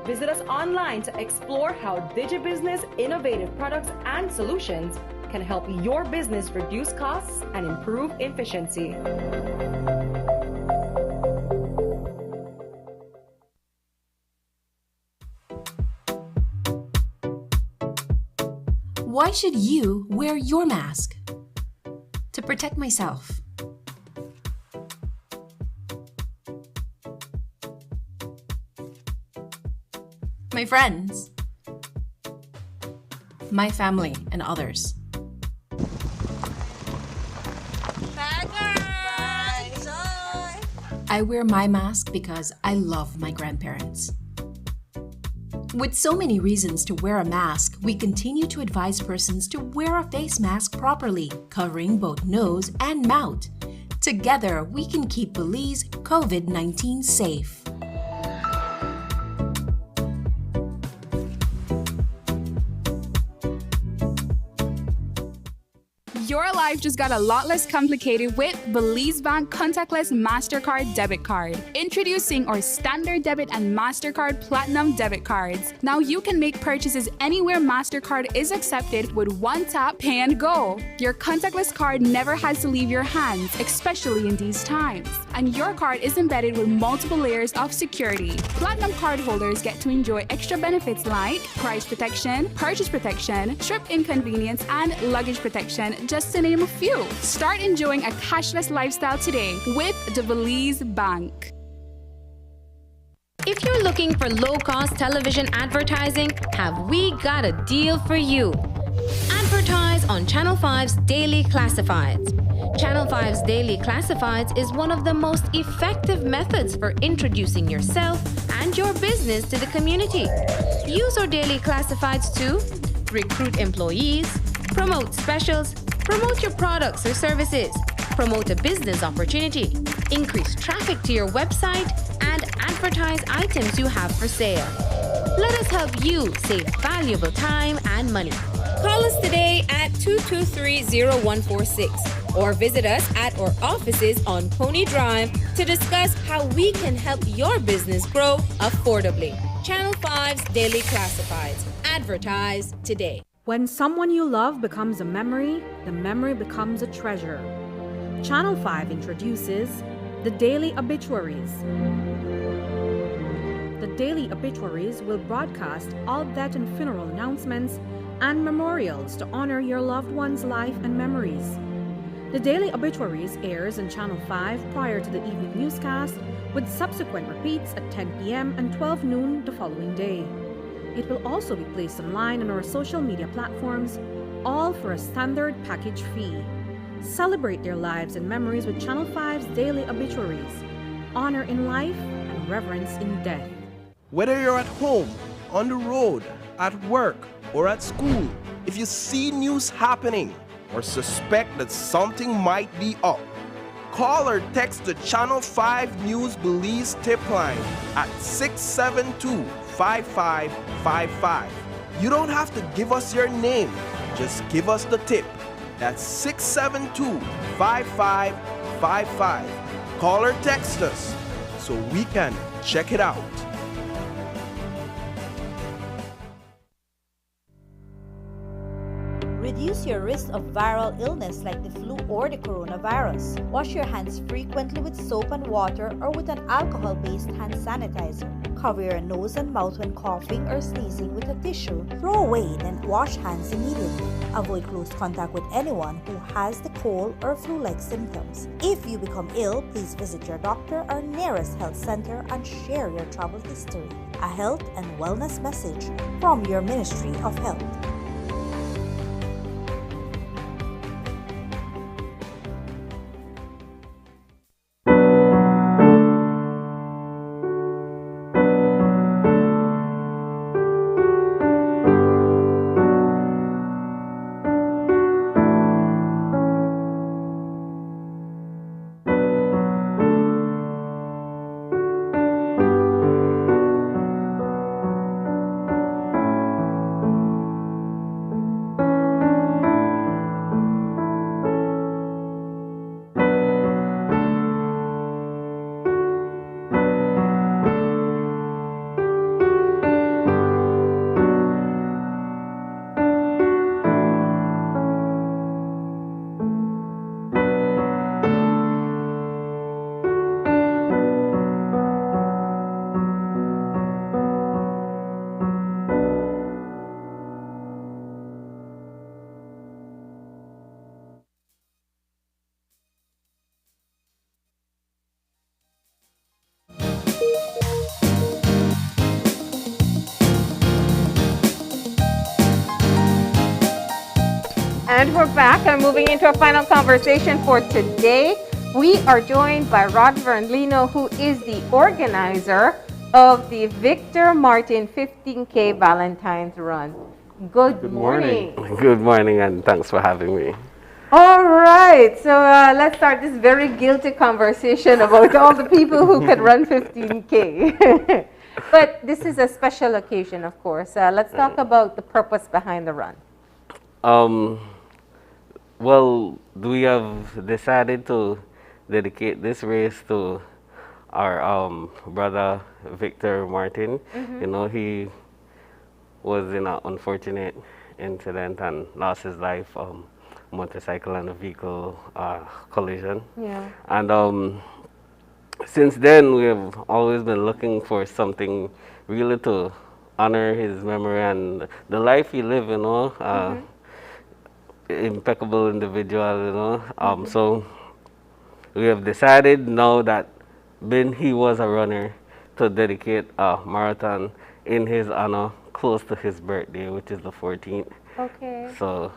Visit us online to explore how DigiBusiness innovative products and solutions can help your business reduce costs and improve efficiency. Why should you wear your mask? To protect myself. My friends. My family and others. I wear my mask because I love my grandparents. With so many reasons to wear a mask, we continue to advise persons to wear a face mask properly, covering both nose and mouth. Together, we can keep Belize COVID-19 safe. Your life just got a lot less complicated with Belize Bank Contactless MasterCard Debit Card. Introducing our Standard Debit and MasterCard Platinum Debit Cards. Now you can make purchases anywhere MasterCard is accepted with one tap, pay and go. Your contactless card never has to leave your hands, especially in these times. And your card is embedded with multiple layers of security. Platinum card holders get to enjoy extra benefits like price protection, purchase protection, trip inconvenience, and luggage protection, just to name a few. Start enjoying a cashless lifestyle today with the Belize Bank. If you're looking for low-cost television advertising, have we got a deal for you? Advertise on Channel 5's Daily Classifieds. Channel 5's Daily Classifieds is one of the most effective methods for introducing yourself and your business to the community. Use our Daily Classifieds to recruit employees, promote specials, promote your products or services, promote a business opportunity, increase traffic to your website, and advertise items you have for sale. Let us help you save valuable time and money. Call us today at 223-0146 or visit us at our offices on Pony Drive to discuss how we can help your business grow affordably. Channel 5's Daily Classifieds. Advertise today. When someone you love becomes a memory, the memory becomes a treasure. Channel 5 introduces the Daily Obituaries. The Daily Obituaries will broadcast all death and funeral announcements and memorials to honor your loved one's life and memories. The Daily Obituaries airs on Channel 5 prior to the evening newscast, with subsequent repeats at 10 p.m. and 12 noon the following day. It will also be placed online on our social media platforms, all for a standard package fee. Celebrate their lives and memories with Channel 5's Daily Obituaries. Honor in life and reverence in death. Whether you're at home, on the road, at work, or at school, if you see news happening or suspect that something might be up, call or text the Channel 5 News Belize tip line at 672-5555. You don't have to give us your name, just give us the tip. That's 672-5555. Call or text us so we can check it out. Reduce your risk of viral illness like the flu or the coronavirus. Wash your hands frequently with soap and water or with an alcohol-based hand sanitizer. Cover your nose and mouth when coughing or sneezing with a tissue. Throw away, then wash hands immediately. Avoid close contact with anyone who has the cold or flu-like symptoms. If you become ill, please visit your doctor or nearest health center and share your travel history. A health and wellness message from your Ministry of Health. And we're back and moving into our final conversation for today. We are joined by Rod Verlino, who is the organizer of the Victor Martin 15K Valentine's Run. Good morning. Good morning, and thanks for having me. All right, so let's start this very guilty conversation about all the people who can run 15K. But this is a special occasion, of course. Let's talk about the purpose behind the run. Well, we have decided to dedicate this race to our brother Victor Martin. You know, he was in an unfortunate incident and lost his life, motorcycle and a vehicle collision. Yeah. And since then, we have always been looking for something really to honor his memory and the life he lived, you know. Impeccable individual, you know. So we have decided now that Ben, he was a runner, to dedicate a marathon in his honor close to his birthday, which is the 14th. Okay. So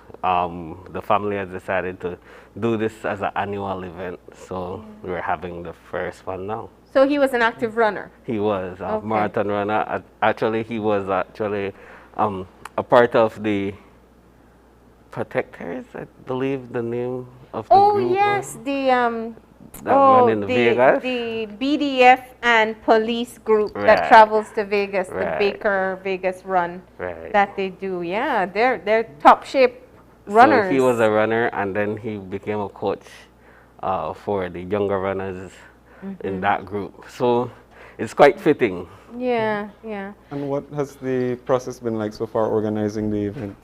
the family has decided to do this as an annual event. So we're having the first one now. So he was an active runner? He was a marathon runner. Actually, he was actually a part of the Protectors, I believe the name of the group. Oh, yes, the run in Vegas. The BDF and police group that travels to Vegas, the Baker Vegas run that they do. Yeah, they're top shape runners. So he was a runner, and then he became a coach for the younger runners in that group. So it's quite fitting. Yeah, yeah. And what has the process been like so far organizing the event?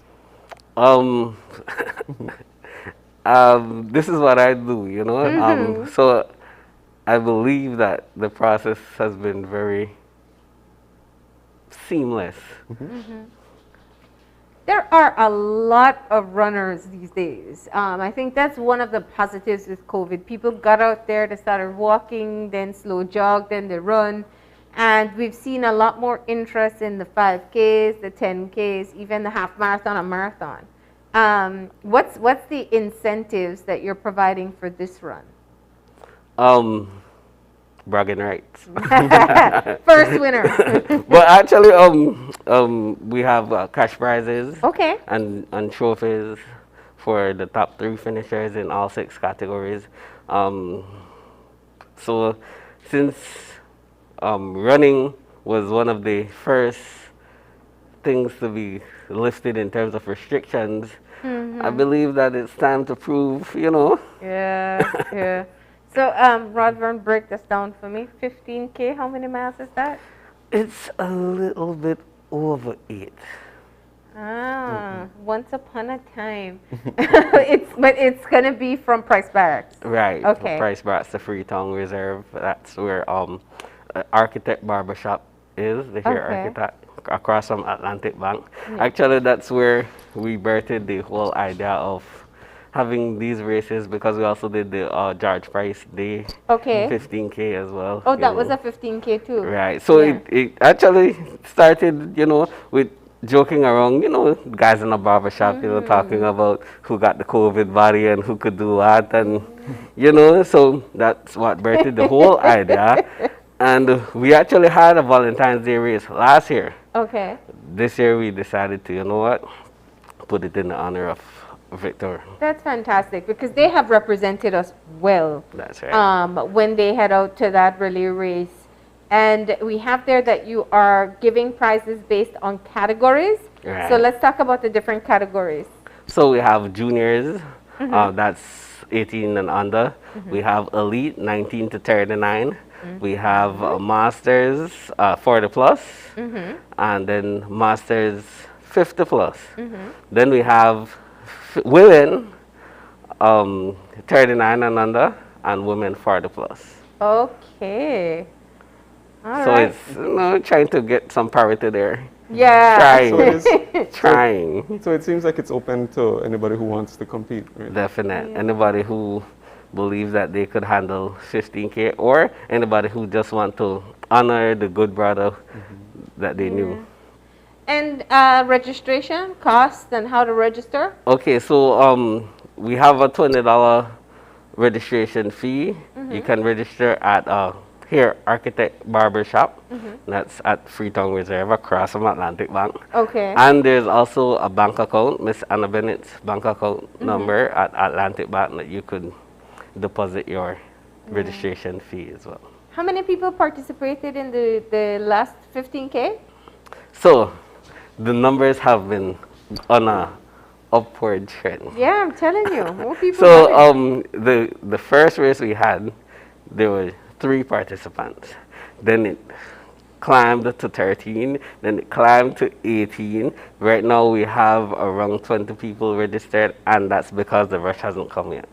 This is what I do, you know. So I believe that the process has been very seamless. There are a lot of runners these days. I think that's one of the positives with COVID. People got out there, they started walking, then slow jog, then they run. And we've seen a lot more interest in the 5Ks, the 10Ks, even the half marathon and marathon. What's the incentives that you're providing for this run? Bragging rights. First winner. But actually, we have cash prizes and trophies for the top 3 finishers in all 6 categories. So since running was one of the first things to be lifted in terms of restrictions, I believe that it's time to prove, you know. Yeah, yeah. So, Rodvern, break this down for me. 15K, how many miles is that? It's a little bit over 8. Once upon a time. But it's going to be from Price Barracks. Right. Okay. Price Barracks, the Freetown Reserve. That's where Architect Barbershop is, the hair architect, across from Atlantic Bank. Actually, that's where we birthed the whole idea of having these races, because we also did the George Price Day 15K as well. Oh, that was a 15K too. Right. So it actually started, you know, with joking around, you know, guys in a barbershop, you know, talking about who got the COVID body and who could do what, and, you know, so that's what birthed the whole idea. And we actually had a Valentine's Day race last year. Okay. This year we decided to, you know what, put it in the honor of Victor. That's fantastic, because they have represented us well. That's right. When they head out to that relay race. And we have there that you are giving prizes based on categories. Right. So let's talk about the different categories. So we have juniors, that's 18 and under. We have elite, 19 to 39. We have masters, 40 plus. And then masters, 50 plus. Then we have women, 39 and under, and women 40 plus. Okay. So it's, you know, trying to get some parity there. Yeah. Trying. Trying. So it seems like it's open to anybody who wants to compete, right? Definitely. Yeah. Anybody who believes that they could handle 15K, or anybody who just want to honor the good brother that they knew. And registration, cost, and how to register? Okay, so we have a $20 registration fee. You can register at Hair Architect Barbershop. That's at Freetown Reserve across from Atlantic Bank. Okay. And there's also a bank account, Miss Anna Bennett's bank account number at Atlantic Bank that you could deposit your registration fee as well. How many people participated in the last 15K? So the numbers have been on a upward trend. Yeah, I'm telling you, more people. So the first race we had, there were 3 participants. Then it climbed to 13, then it climbed to 18. Right now we have around 20 people registered, and that's because the rush hasn't come yet.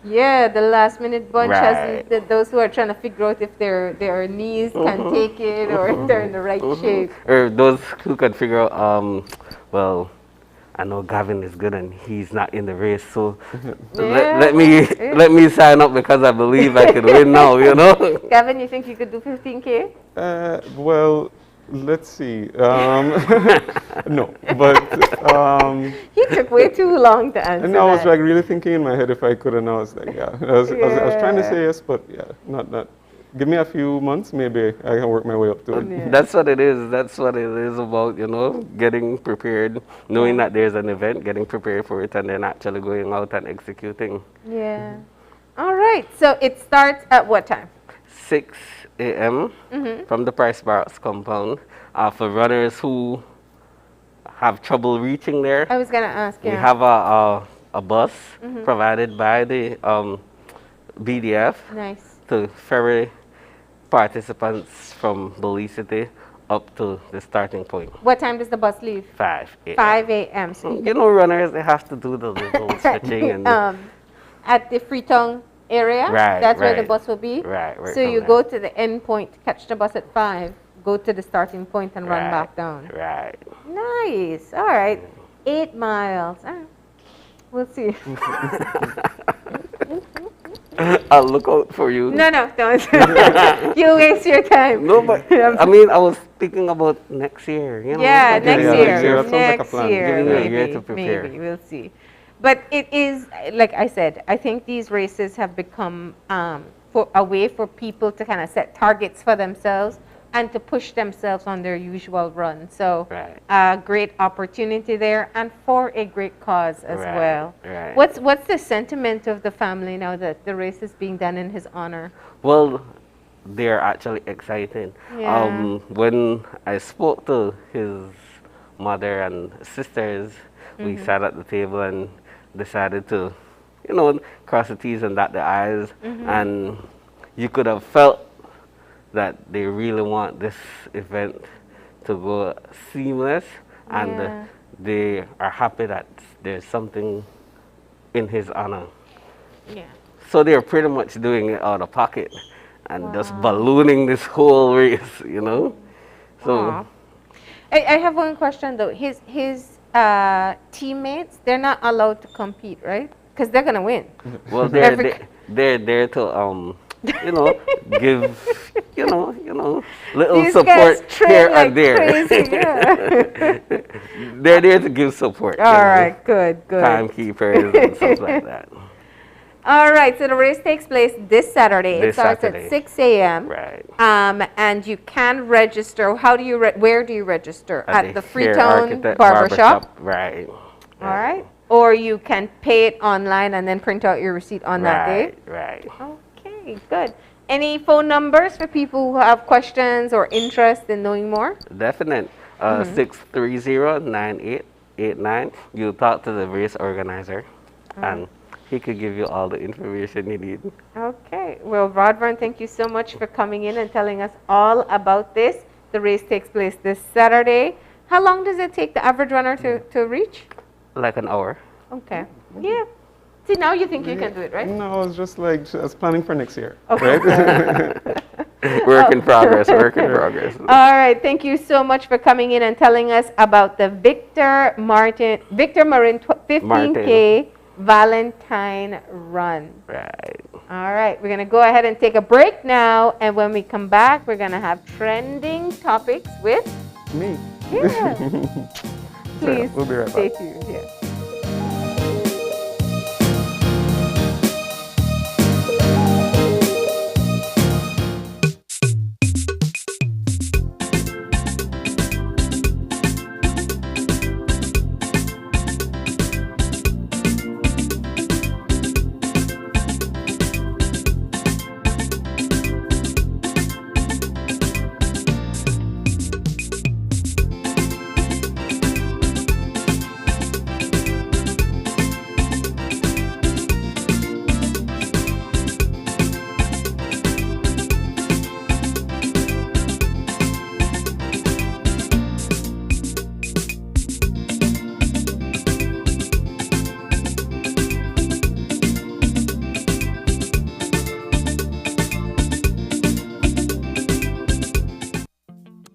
Yeah, the last minute bunch has those who are trying to figure out if their knees can take it, or if they're in the right shape. Or those who can figure out, well, I know Gavin is good and he's not in the race, so let me sign up because I believe I could win now, you know? Gavin, you think you could do 15K? Well, Let's see. No, but he took way too long to answer. And I was like really thinking in my head if I could, and I was like, yeah. I was trying to say yes, but yeah, not. Give me a few months, maybe I can work my way up to it. Yeah. That's what it is. That's what it is about, you know, getting prepared, knowing that there's an event, getting prepared for it, and then actually going out and executing. Yeah. All right. So it starts at what time? 6 a.m. From the Price Barracks compound. For runners who have trouble reaching there, I was going to ask you. We have a bus provided by the BDF to ferry participants from Belize City up to the starting point. What time does the bus leave? 5 a.m. 5 a.m. So you know, runners, they have to do the little stretching. And at the Freetown area, that's where the bus will be. Right. So you go to the end point, catch the bus at 5, go to the starting point and run back down. Right. Nice. All right. 8 miles. We'll see. I'll look out for you. No, don't. You waste your time. No, but I mean, I was thinking about next year. You know? Yeah, next year. That sounds like a plan. Year, maybe, a year to prepare. Maybe, we'll see. But it is, like I said, I think these races have become a way for people to kind of set targets for themselves and to push themselves on their usual run. So a great opportunity there and for a great cause as well. Right. What's the sentiment of the family now that the race is being done in his honor? Well, they're actually excited. Yeah. When I spoke to his mother and sisters, we sat at the table and decided to, you know, cross the T's and dot the I's. And you could have felt that they really want this event to go seamless, and they are happy that there's something in his honor. Yeah. So they're pretty much doing it out of pocket and just ballooning this whole race, you know? So I have one question though. His teammates, they're not allowed to compete, right? Because they're gonna win. Well, they're there to you know, give, you know, little These support here like and there. Crazy, yeah. They're there to give support. All right, good. Timekeepers and stuff like that. All right, so the race takes place this Saturday. It starts at 6 a.m. Right. And you can register. How do you? Where do you register? At the Hair Freetown Architect Barbershop. Right. All right. Or you can pay it online and then print out your receipt on that day. Right. Okay, good. Any phone numbers for people who have questions or interest in knowing more? Definite. 630-9889. You talk to the race organizer, and he could give you all the information you need. Okay. Well, Rodvern, thank you so much for coming in and telling us all about this. The race takes place this Saturday. How long does it take the average runner to reach? Like an hour. Okay. Yeah. See, now you think you can do it, right? No, I was just like, I was planning for next year. Okay. Right? Work in progress. All right. Thank you so much for coming in and telling us about the Victor Marin 15K Valentine run. Right. All right. We're going to go ahead and take a break now. And when we come back, we're going to have trending topics with me. Yeah. Please we'll be right stay back. tuned. Yeah.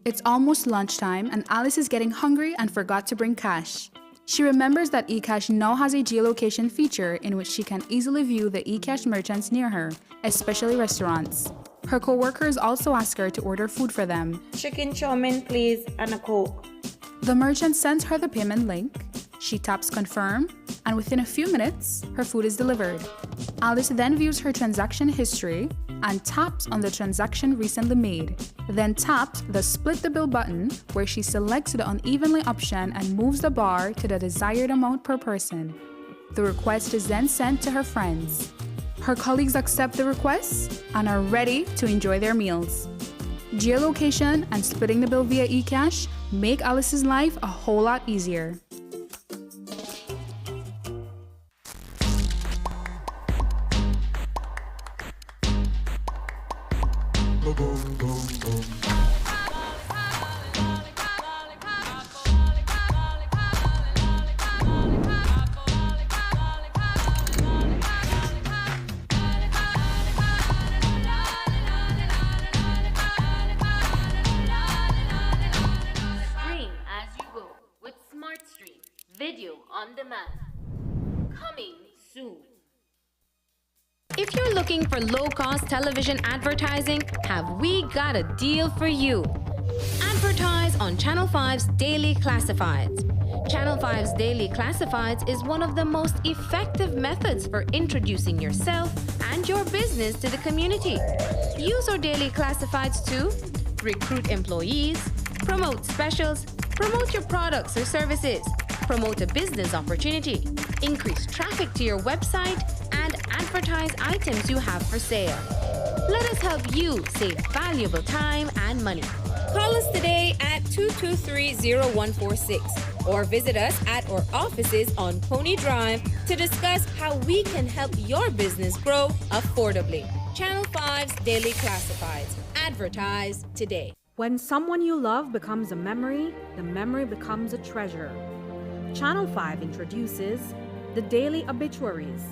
It's almost lunchtime and Alice is getting hungry and forgot to bring cash. She remembers that eCash now has a geolocation feature in which she can easily view the eCash merchants near her, especially restaurants. Her co-workers also ask her to order food for them. Chicken chow mein, please, and a Coke. The merchant sends her the payment link. She taps confirm, and within a few minutes, her food is delivered. Alice then views her transaction history and taps on the transaction recently made. Then taps the split the bill button, where she selects the unevenly option and moves the bar to the desired amount per person. The request is then sent to her friends. Her colleagues accept the request and are ready to enjoy their meals. Geolocation and splitting the bill via eCash make Alice's life a whole lot easier. Video on demand. Coming soon. If you're looking for low-cost television advertising, have we got a deal for you? Advertise on Channel 5's Daily Classifieds. Channel 5's Daily Classifieds is one of the most effective methods for introducing yourself and your business to the community. Use our Daily Classifieds to recruit employees, promote specials, promote your products or services, promote a business opportunity, increase traffic to your website, and advertise items you have for sale. Let us help you save valuable time and money. Call us today at 223-0146 or visit us at our offices on Pony Drive to discuss how we can help your business grow affordably. Channel 5's Daily Classifieds. Advertise today. When someone you love becomes a memory, the memory becomes a treasure. Channel 5 introduces the Daily Obituaries.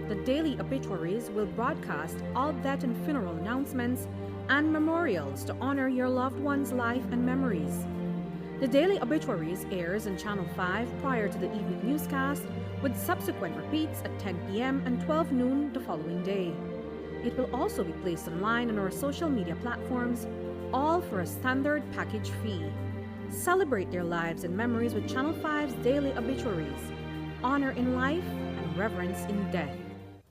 The Daily Obituaries will broadcast all death and funeral announcements and memorials to honor your loved one's life and memories. The Daily Obituaries airs on Channel 5 prior to the evening newscast, with subsequent repeats at 10 p.m. and 12 noon the following day. It will also be placed online on our social media platforms, all for a standard package fee. Celebrate their lives and memories with Channel 5's Daily Obituaries. Honor in life and reverence in death.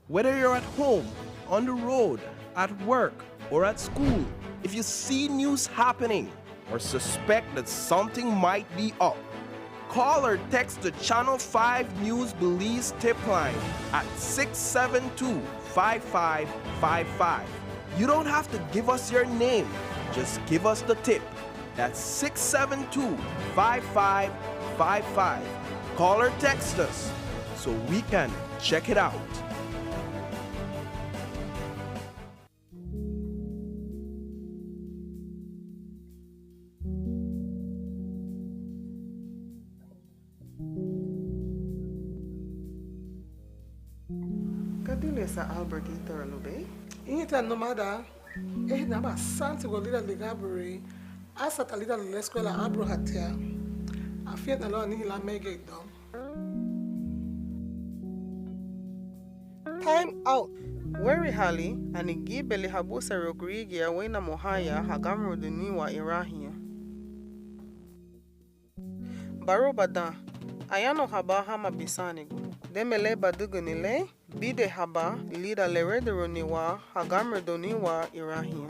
Whether you're at home, on the road, at work, or at school, if you see news happening or suspect that something might be up, call or text the Channel 5 News Belize tip line at 672-5555. You don't have to give us your name, just give us the tip. That's 672-5555. Call or text us so we can check it out. Kadile sa Albert Iterlube. Inita nomada. Naba santi golida ligaburi. Asa talida l'escola abro hatia. Afia na lo ni la mege do. Time out. Weri hali anigi beli habusa rogrigi ya wena mohaya hagamro duniwa irahia. Baro bada. Ayano haba hama bisanigu. Demele badugunile. Bide haba lida leredoroniwa hagamro duniwa irahia.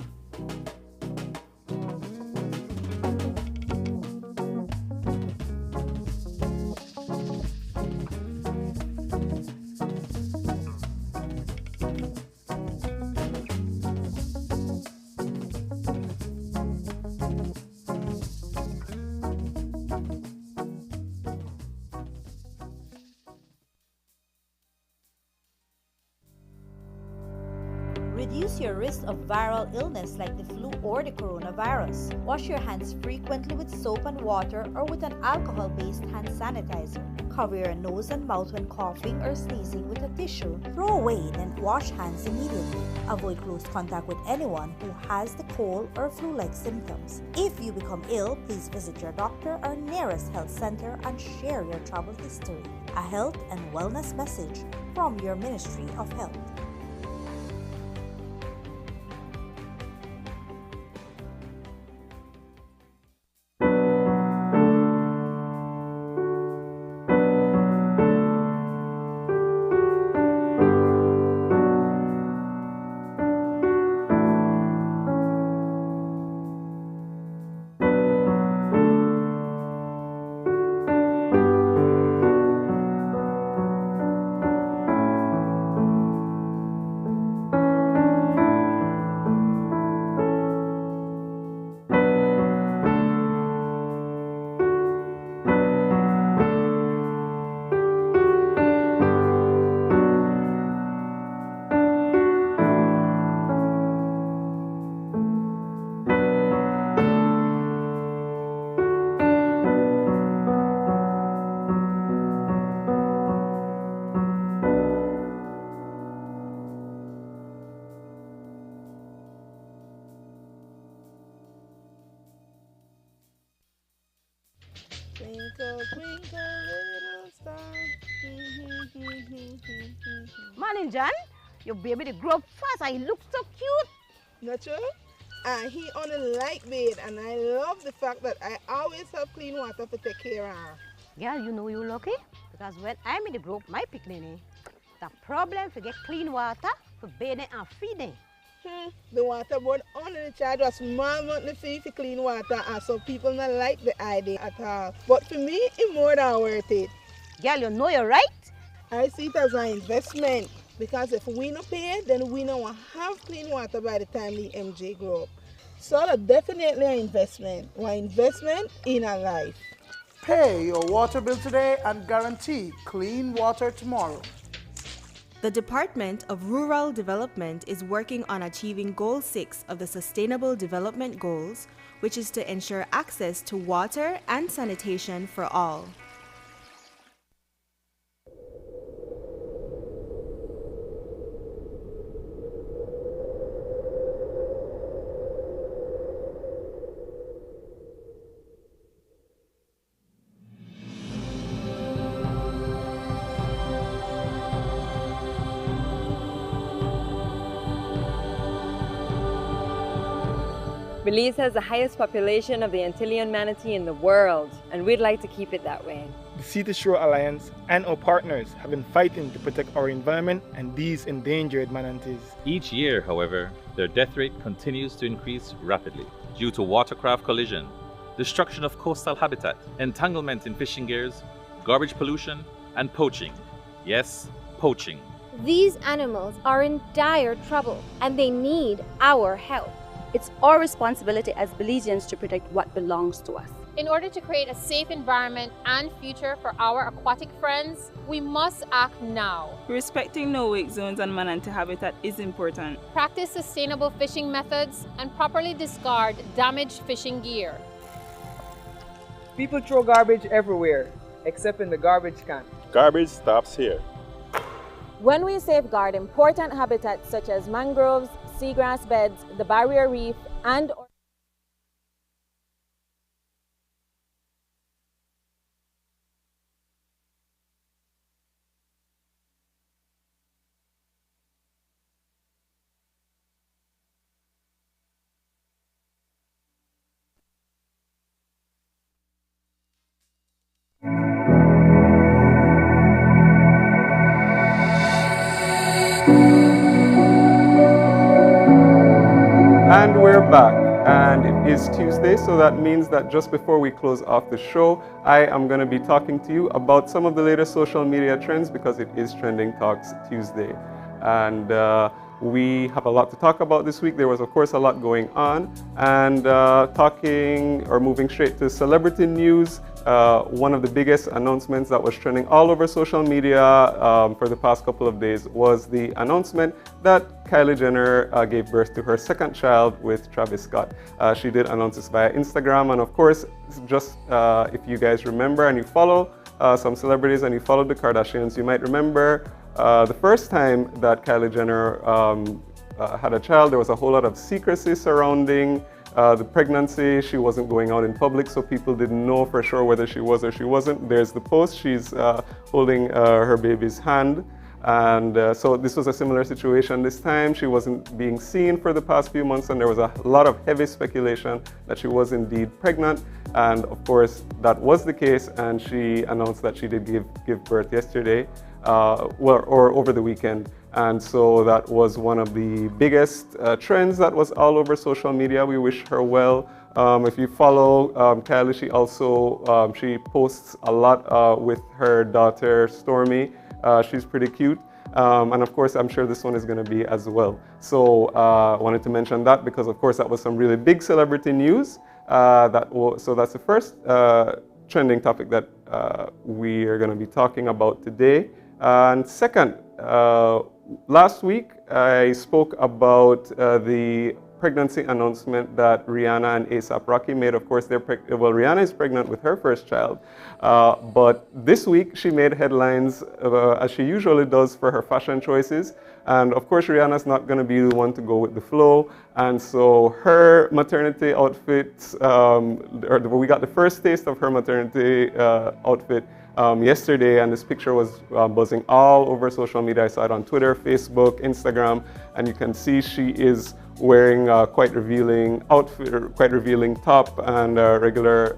Reduce your risk of viral illness like the flu or the coronavirus. Wash your hands frequently with soap and water or with an alcohol-based hand sanitizer. Cover your nose and mouth when coughing or sneezing with a tissue. Throw away, then wash hands immediately. Avoid close contact with anyone who has the cold or flu-like symptoms. If you become ill, please visit your doctor or nearest health center and share your travel history. A health and wellness message from your Ministry of Health. Twinkle, twinkle, little star. Morning, John. Your baby they grow up fast and he looks so cute. Natural? And he on a light bed, and I love the fact that I always have clean water to take care of. Girl, you know you're lucky because when I'm in the group, my picnic, the problem to get clean water for bathing and feeding. The water board only charge a small monthly fee for clean water, and some people not like the idea at all. But for me, it's more than worth it. Girl, you know you're right. I see it as an investment because if we don't pay, then we don't have clean water by the time the MJ grow up. So that's definitely an investment in a life. Pay your water bill today and guarantee clean water tomorrow. The Department of Rural Development is working on achieving Goal 6 of the Sustainable Development Goals, which is to ensure access to water and sanitation for all. Belize has the highest population of the Antillean manatee in the world, and we'd like to keep it that way. The Sea to Shore Alliance and our partners have been fighting to protect our environment and these endangered manatees. Each year, however, their death rate continues to increase rapidly due to watercraft collision, destruction of coastal habitat, entanglement in fishing gears, garbage pollution, and poaching. Yes, poaching. These animals are in dire trouble and they need our help. It's our responsibility as Belizeans to protect what belongs to us. In order to create a safe environment and future for our aquatic friends, we must act now. Respecting no-wake zones and manatee habitat is important. Practice sustainable fishing methods and properly discard damaged fishing gear. People throw garbage everywhere, except in the garbage can. Garbage stops here. When we safeguard important habitats such as mangroves, seagrass beds, the barrier reef, and And we're back, and it is Tuesday, so that means that just before we close off the show, I am going to be talking to you about some of the latest social media trends because it is Trending Talks Tuesday. And we have a lot to talk about this week. There was, of course, a lot going on. And moving straight to celebrity news, one of the biggest announcements that was trending all over social media for the past couple of days was the announcement that Kylie Jenner gave birth to her second child with Travis Scott. She did announce this via Instagram, and of course, just if you guys remember and you follow some celebrities and you followed the Kardashians, you might remember the first time that Kylie Jenner had a child, there was a whole lot of secrecy surrounding the pregnancy. She wasn't going out in public, so people didn't know for sure whether she was or she wasn't. There's the post. She's holding her baby's hand. And so this was a similar situation this time. She wasn't being seen for the past few months, and there was a lot of heavy speculation that she was indeed pregnant. And of course, that was the case, and she announced that she did give birth yesterday, or over the weekend. And so that was one of the biggest trends that was all over social media. We wish her well. If you follow Kylie, she also she posts a lot with her daughter Stormy. She's pretty cute. And of course, I'm sure this one is going to be as well. So I wanted to mention that because, of course, that was some really big celebrity news. So that's the first trending topic that we are going to be talking about today. And second, last week I spoke about the pregnancy announcement that Rihanna and A$AP Rocky made. Of course, Rihanna is pregnant with her first child, but this week she made headlines as she usually does for her fashion choices. And of course, Rihanna's not going to be the one to go with the flow. And so her maternity outfits, we got the first taste of her maternity outfit yesterday, and this picture was buzzing all over social media. I saw it on Twitter, Facebook, Instagram, and you can see she is wearing a quite revealing outfit, quite revealing top, and regular,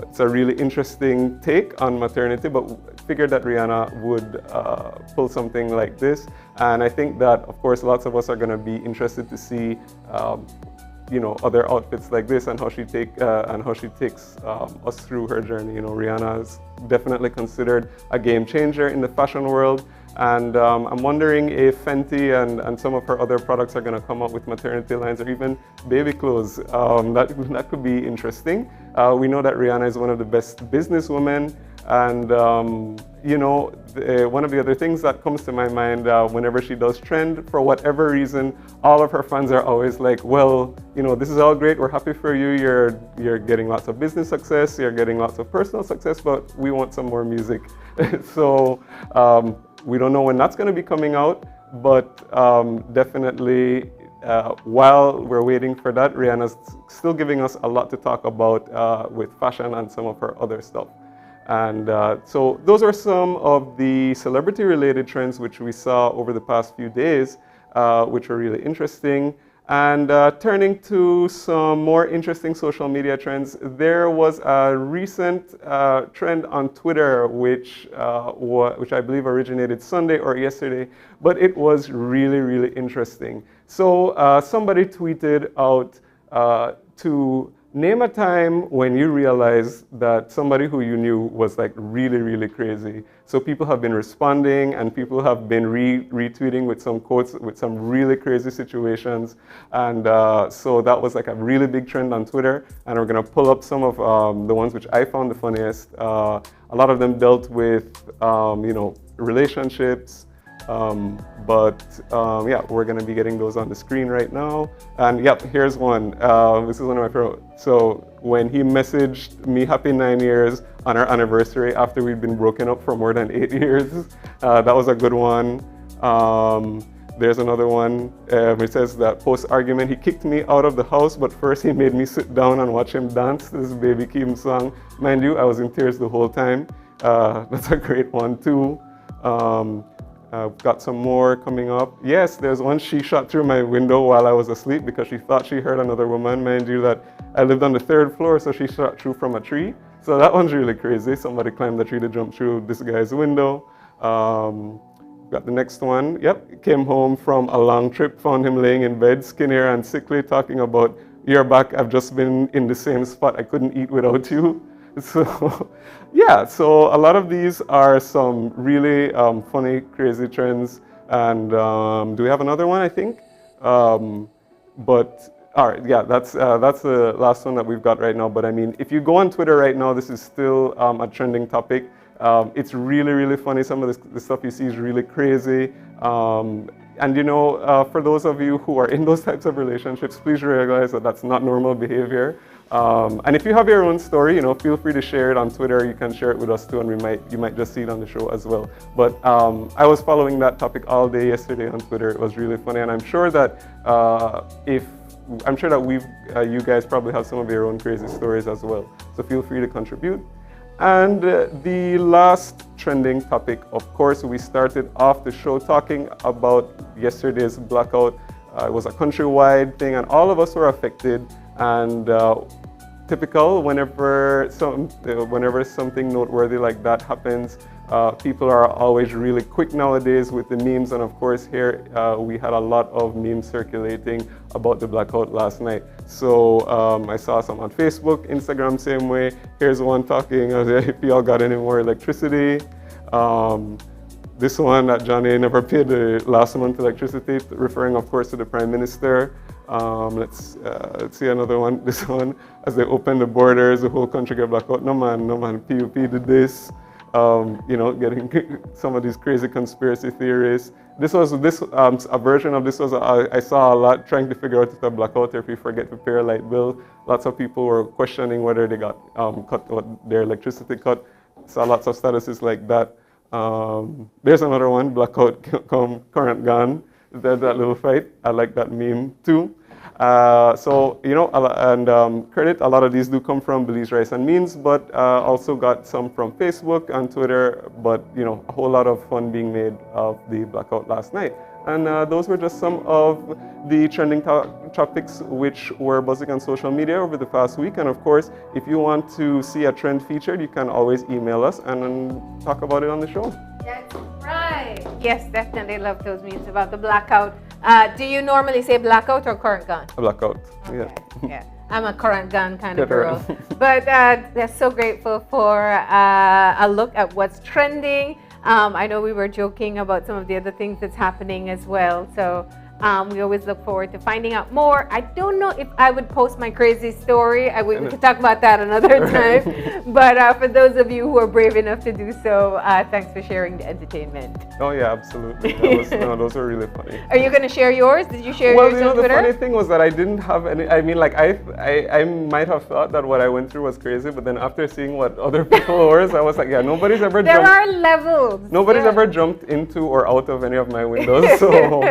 it's a really interesting take on maternity, but figured that Rihanna would pull something like this. And I think that, of course, lots of us are going to be interested to see other outfits like this and how she takes us through her journey. Rihanna is definitely considered a game changer in the fashion world, and I'm wondering if Fenty and some of her other products are going to come up with maternity lines or even baby clothes. That could be interesting. We know that Rihanna is one of the best businesswomen, and one of the other things that comes to my mind whenever she does trend, for whatever reason, all of her fans are always like, well, this is all great, we're happy for you, you're getting lots of business success, you're getting lots of personal success, but we want some more music. So we don't know when that's going to be coming out, but definitely while we're waiting for that, Rihanna's still giving us a lot to talk about with fashion and some of her other stuff. And so those are some of the celebrity-related trends which we saw over the past few days, which were really interesting. And turning to some more interesting social media trends, there was a recent trend on Twitter which I believe originated Sunday or yesterday, but it was really, really interesting. So somebody tweeted out to name a time when you realized that somebody who you knew was like really, really crazy. So people have been responding, and people have been retweeting with some quotes with some really crazy situations. And so that was like a really big trend on Twitter. And we're going to pull up some of the ones which I found the funniest. A lot of them dealt with, relationships. Yeah, we're going to be getting those on the screen right now. And yep, here's one. This is one of my favorite. So when he messaged me happy 9 years on our anniversary after we'd been broken up for more than 8 years, that was a good one. There's another one. It says that post-argument, he kicked me out of the house, but first he made me sit down and watch him dance. This is Baby Keem song. Mind you, I was in tears the whole time. That's a great one too. I've got some more coming up. Yes, there's one. She shot through my window while I was asleep because she thought she heard another woman. Mind you that I lived on the 3rd floor, so she shot through from a tree. So that one's really crazy. Somebody climbed the tree to jump through this guy's window. Got the next one. Yep, came home from a long trip, found him laying in bed, skinnier and sickly, talking about, "You're back, I've just been in the same spot, I couldn't eat without you." So, yeah, so a lot of these are some really funny, crazy trends. And do we have another one, I think? But, all right, yeah, that's the last one that we've got right now. But I mean, if you go on Twitter right now, this is still a trending topic. It's really, really funny. Some of the stuff you see is really crazy. And for those of you who are in those types of relationships, please realize that that's not normal behavior. And if you have your own story, feel free to share it on Twitter. You can share it with us too, and you might just see it on the show as well. But I was following that topic all day yesterday on Twitter. It was really funny, and I'm sure that you guys probably have some of your own crazy stories as well. So feel free to contribute. And the last trending topic, of course, we started off the show talking about yesterday's blackout. It was a countrywide thing, and all of us were affected. And typical, whenever something noteworthy like that happens, people are always really quick nowadays with the memes. And of course, here we had a lot of memes circulating about the blackout last night. So I saw some on Facebook, Instagram, same way. Here's one talking, if y'all got any more electricity. This one that Johnny never paid the last month electricity, referring of course to the Prime Minister. Let's see another one. This one, as they open the borders, the whole country get blackout. No man, PUP did this. Getting some of these crazy conspiracy theories. A version of this was I saw a lot trying to figure out if a blackout or if you forget to pay a light bill. Lots of people were questioning whether they got cut or their electricity cut. Saw lots of statuses like that. There's another one, blackout, current gone. That little fight. I like that meme too. So, you know, credit, a lot of these do come from Belize Rice and Means, but also got some from Facebook and Twitter, but, you know, a whole lot of fun being made of the blackout last night. And those were just some of the trending topics which were buzzing on social media over the past week. And of course, if you want to see a trend featured, you can always email us and talk about it on the show. That's right. Yes, definitely love those memes about the blackout. Do you normally say blackout or current gun? A blackout, okay. Yeah. I'm a current gun kind of girl. But they're so grateful for a look at what's trending. I know we were joking about some of the other things that's happening as well. So we always look forward to finding out more. I don't know if I would post my crazy story. We could talk about that another time. But for those of you who are brave enough to do so, thanks for sharing the entertainment. Oh yeah, absolutely. Those were really funny. Are you going to share yours? Did you share yours on Twitter? The funny thing was that I didn't have any. I mean, like I might have thought that what I went through was crazy, but then after seeing what other people were, I was like, yeah, nobody's ever. There are levels. Nobody's ever jumped into or out of any of my windows. So.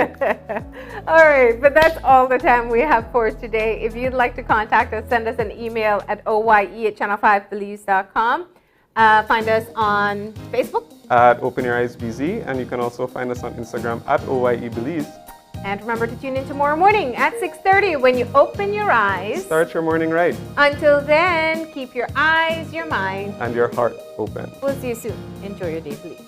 All right, but that's all the time we have for today. If you'd like to contact us, send us an email at oye@channel5belize.com. Find us on Facebook at Open Your Eyes BZ, and you can also find us on Instagram at OYEBelize. And remember to tune in tomorrow morning at 6:30 when you open your eyes. Start your morning right. Until then, keep your eyes, your mind, and your heart open. We'll see you soon. Enjoy your day, please.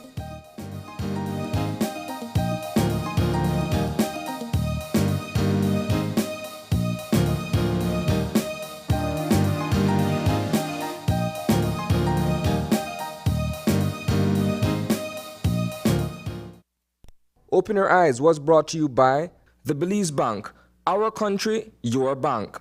Open Your Eyes was brought to you by the Belize Bank. Our country, your bank.